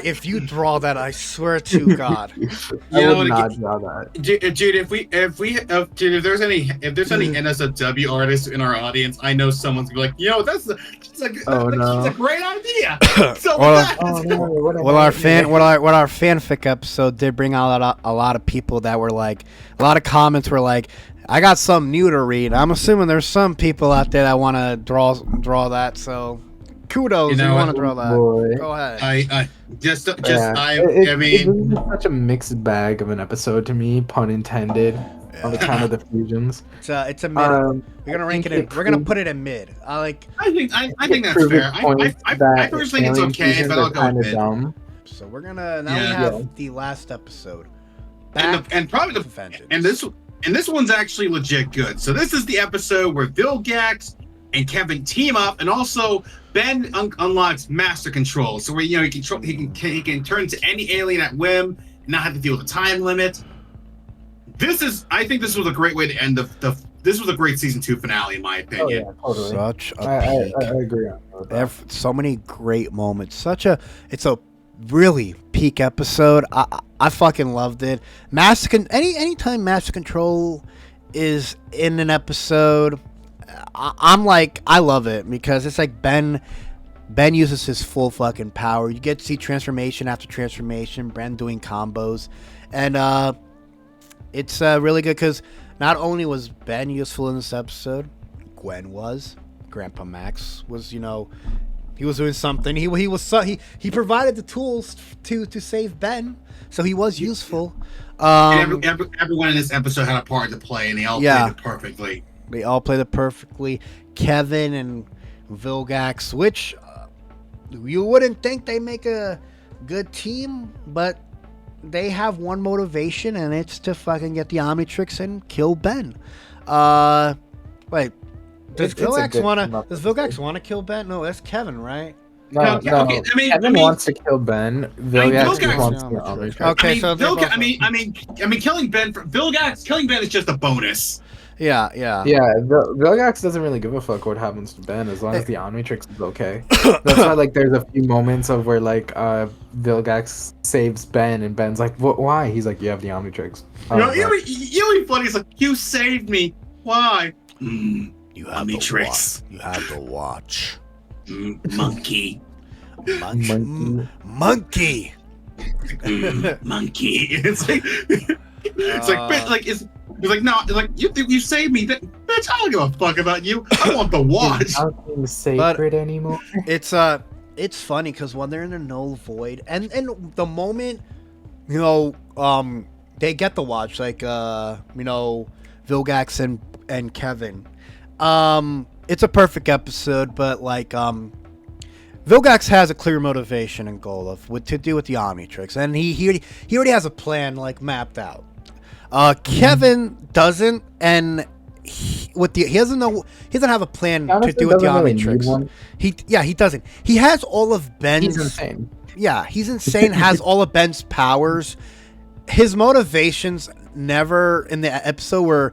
If you draw that, I swear to God. I would not draw that. Dude, if there's any NSFW artists in our audience, I know someone's gonna be like, yo, that's a great idea. So our fanfic episode did bring out a lot of people that were like, a lot of comments were like, I got something new to read. I'm assuming there's some people out there that want to draw that. So kudos, you want to draw that. Boy. Go ahead. I mean, it's such a mixed bag of an episode to me, pun intended. On account of the fusions, it's a mid. We're gonna rank it in. We're gonna put it in mid. I think that's fair. I personally think it's okay, but I'll go with mid. Dumb. So we're gonna we have the last episode, and probably the Vengeance. And this one's actually legit good. So this is the episode where Vilgax and Kevin team up, and also Ben unlocks master control. So where he can turn to any alien at whim. not have to deal with the time limit. I think this was a great way to end this was a great season 2 finale, in my opinion. Oh, yeah, totally. Such a I peak. agree on that. So many great moments. It's a really peak episode. I fucking loved it. Anytime Master Control is in an episode, I'm like, I love it because it's like Ben uses his full fucking power. You get to see transformation after transformation, Ben doing combos, and it's really good because not only was Ben useful in this episode, Gwen was, Grandpa Max was, he was doing something. He provided the tools to save Ben, so he was useful. Everyone in this episode had a part to play, and they all played it perfectly. They all played it perfectly. Kevin and Vilgax, which you wouldn't think they make a good team, but they have one motivation, and it's to fucking get the Omnitrix and kill Ben. Wait, does Vilgax want to kill Ben? No, that's Kevin, right? No. Okay, Kevin wants to kill Ben. Vilgax wants to kill Omnitrix. Okay, killing Ben killing Ben is just a bonus. Yeah. Vilgax doesn't really give a fuck what happens to Ben as long as the Omnitrix is okay. That's why there's a few moments of where Vilgax saves Ben and Ben's like, "What? Why?" He's like, "You have the Omnitrix." You funny. It's like, you saved me. Why? You have Omnitrix. You have the watch. Monkey. Monkey. Monkey. It's like, no, it's like, you saved me. Bitch, I don't give a fuck about you. I want the watch. Nothing sacred anymore. It's funny because when they're in a null void, and the moment, they get the watch, like, Vilgax and Kevin. It's a perfect episode, but like, Vilgax has a clear motivation and goal to do with the Omnitrix, and he already has a plan like mapped out. Kevin doesn't, and he doesn't have a plan to do with the Omnitrix. Really he doesn't. He has all of Ben's. He's insane. Yeah, he's insane. Has all of Ben's powers. His motivations never in the episode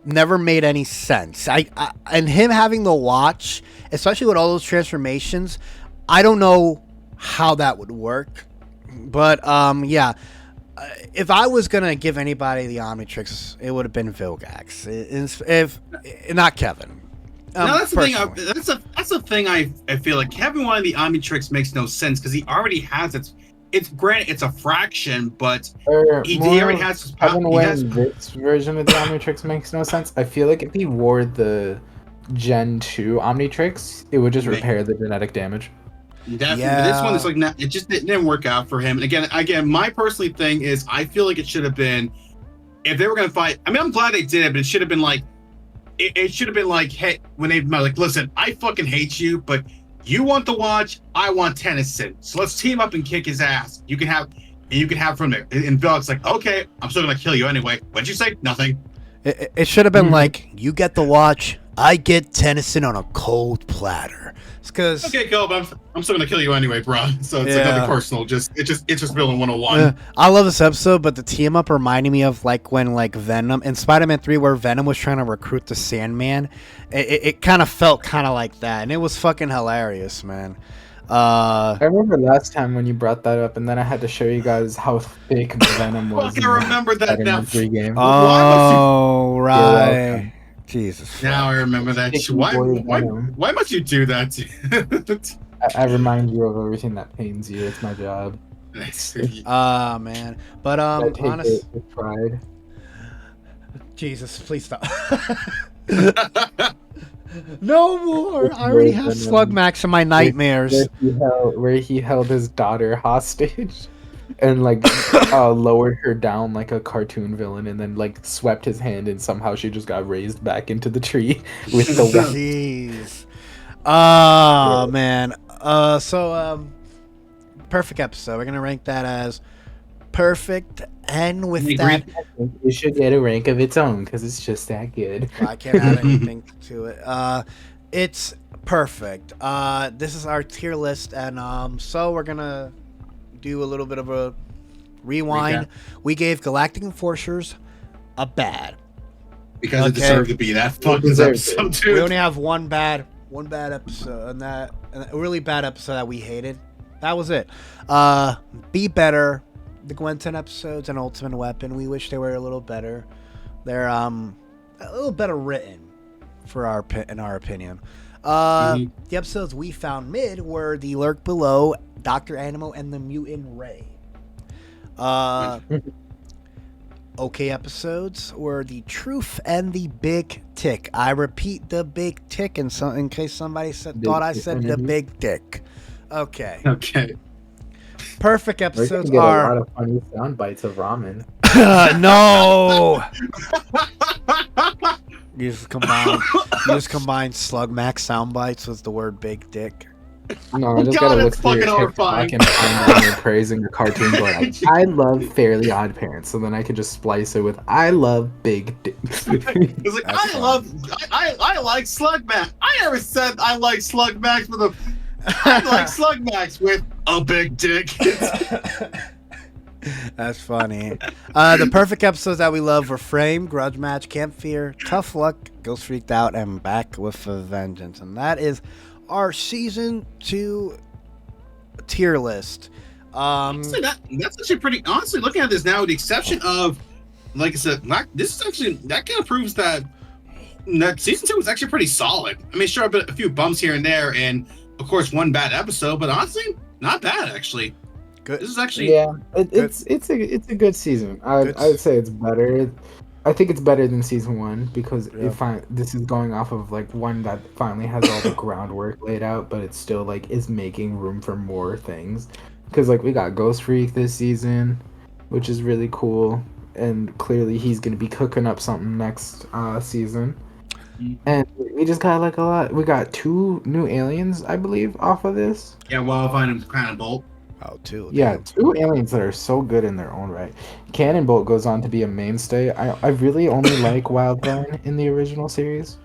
never made any sense. And him having the watch, especially with all those transformations, I don't know how that would work. But yeah. If I was gonna give anybody the Omnitrix, it would have been Vilgax. If not Kevin. No, that's the thing. That's the thing. I feel like Kevin wanting the Omnitrix makes no sense because he already has it. It's granted, it's a fraction, but he already has his power. This version of the Omnitrix makes no sense. I feel like if he wore the Gen 2 Omnitrix, it would just repair the genetic damage. Definitely. Yeah. But this one is like it didn't work out for him. And again, my personal thing is I feel like it should have been, if they were gonna fight. I mean, I'm glad they did it, but it should have been like, it should have been like, hey, when they like, listen, I fucking hate you, but you want the watch, I want Tennyson, so let's team up and kick his ass. You can have from there. And Bill's like, okay, I'm still gonna kill you anyway. What'd you say? Nothing. It should have been like, you get the watch, I get Tennyson on a cold platter. It's because okay, go, but I'm still gonna kill you anyway, bro. So it's like nothing personal. It's just villain 101. I love this episode, but the team up reminded me of like when like Venom in Spider-Man 3, where Venom was trying to recruit the Sandman. It kind of felt kind of like that, and it was fucking hilarious, man. I remember last time when you brought that up, and then I had to show you guys how thick Venom was. I remember that now. Game. Oh, right. Jesus. Now I remember that. Why must you do that? I remind you of everything that pains you. It's my job. Man. But honest pride. Jesus, please stop. No more. I already have Slugmax in my nightmares. Where he held his daughter hostage and like lowered her down like a cartoon villain, and then like swept his hand, and somehow she just got raised back into the tree with the Jeez. Oh man. So perfect episode. We're gonna rank that as perfect, and with that, it should get a rank of its own because it's just that good. I can't add anything to it. It's perfect. This is our tier list, and so we're gonna do a little bit of a Rewind. We gave Galactic Enforcers a bad. Because it Okay. deserved to be that fucking episode, dude. We only have one bad episode, and a really bad episode that we hated. That was it. Be Better. The Gwen 10 episodes and Ultimate Weapon. We wish they were a little better. They're a little better written, in our opinion. The episodes we found mid were the Lurk Below, Dr. Animo, and the Mutant Ray. Okay episodes were the Truth and the Big Tick. I repeat, the Big Tick, in case somebody thought I said the Big Dick. Okay. Okay. Perfect We're episodes gonna get are a lot of funny sound bites of ramen. no. You just combine Slug Max sound bites with the word Big Dick. No, I just God, gotta look it's through your fucking horrifying. TikTok and find when you're praising your cartoon going, I love Fairly Odd Parents, so then I could just splice it with I love Big Dick. It's like I like Slug Max. I never said I like Slug Max with a. I like Slug Max with a big dick. That's funny. The perfect episodes that we love were Frame, Grudge Match, Camp Fear, Tough Luck, Ghost Freaked Out, and Back with a Vengeance. And that is our season 2 tier list. Honestly, that's actually pretty. Honestly, looking at this now, with the exception of, like I said, this is actually that kind of proves that season 2 was actually pretty solid. I mean, sure, a few bumps here and there, and of course, one bad episode, but honestly, not bad actually. Good. This is actually It's a good season. I would say it's better. I think it's better than season 1 because this is going off of like one that finally has all the groundwork laid out, but it's still like is making room for more things. Because like we got Ghost Freak this season, which is really cool, and clearly he's gonna be cooking up something next season. And we just got like a lot. We got 2 new aliens, I believe, off of this. Yeah, Wildfire and Cannonbolt. Oh, 2. Yeah, 2 aliens that are so good in their own right. Cannonbolt goes on to be a mainstay. I really only like Wildfire in the original series.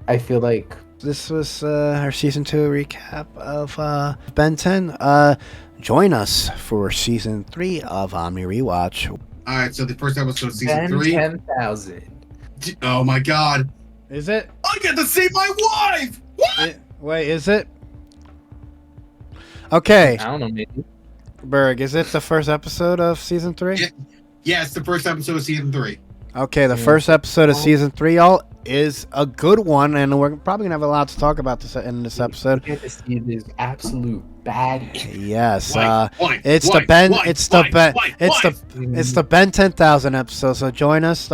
I feel like this was our season 2 recap of Ben 10. Join us for season 3 of Omni Rewatch. All right, so the first episode of season 3. 10,000. Oh my God! Is it? I get to see my wife. What? Wait, is it? Okay, I don't know, maybe. Berg, is it the first episode of season 3? Yeah, it's the first episode of season 3. Okay, the first episode of season 3, y'all, is a good one, and we're probably gonna have a lot to talk about this in this episode. You get to see this absolute bad. Yes, It's the Ben 10,000 episode. So join us.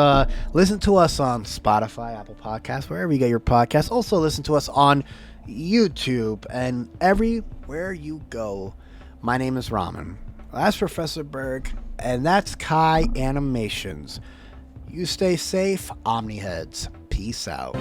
Listen to us on Spotify, Apple Podcasts, wherever you get your podcasts. Also listen to us on YouTube and everywhere you go. My name is Ramen. That's Professor Berg, and that's Kaianimations. You stay safe, Omniheads. Peace out.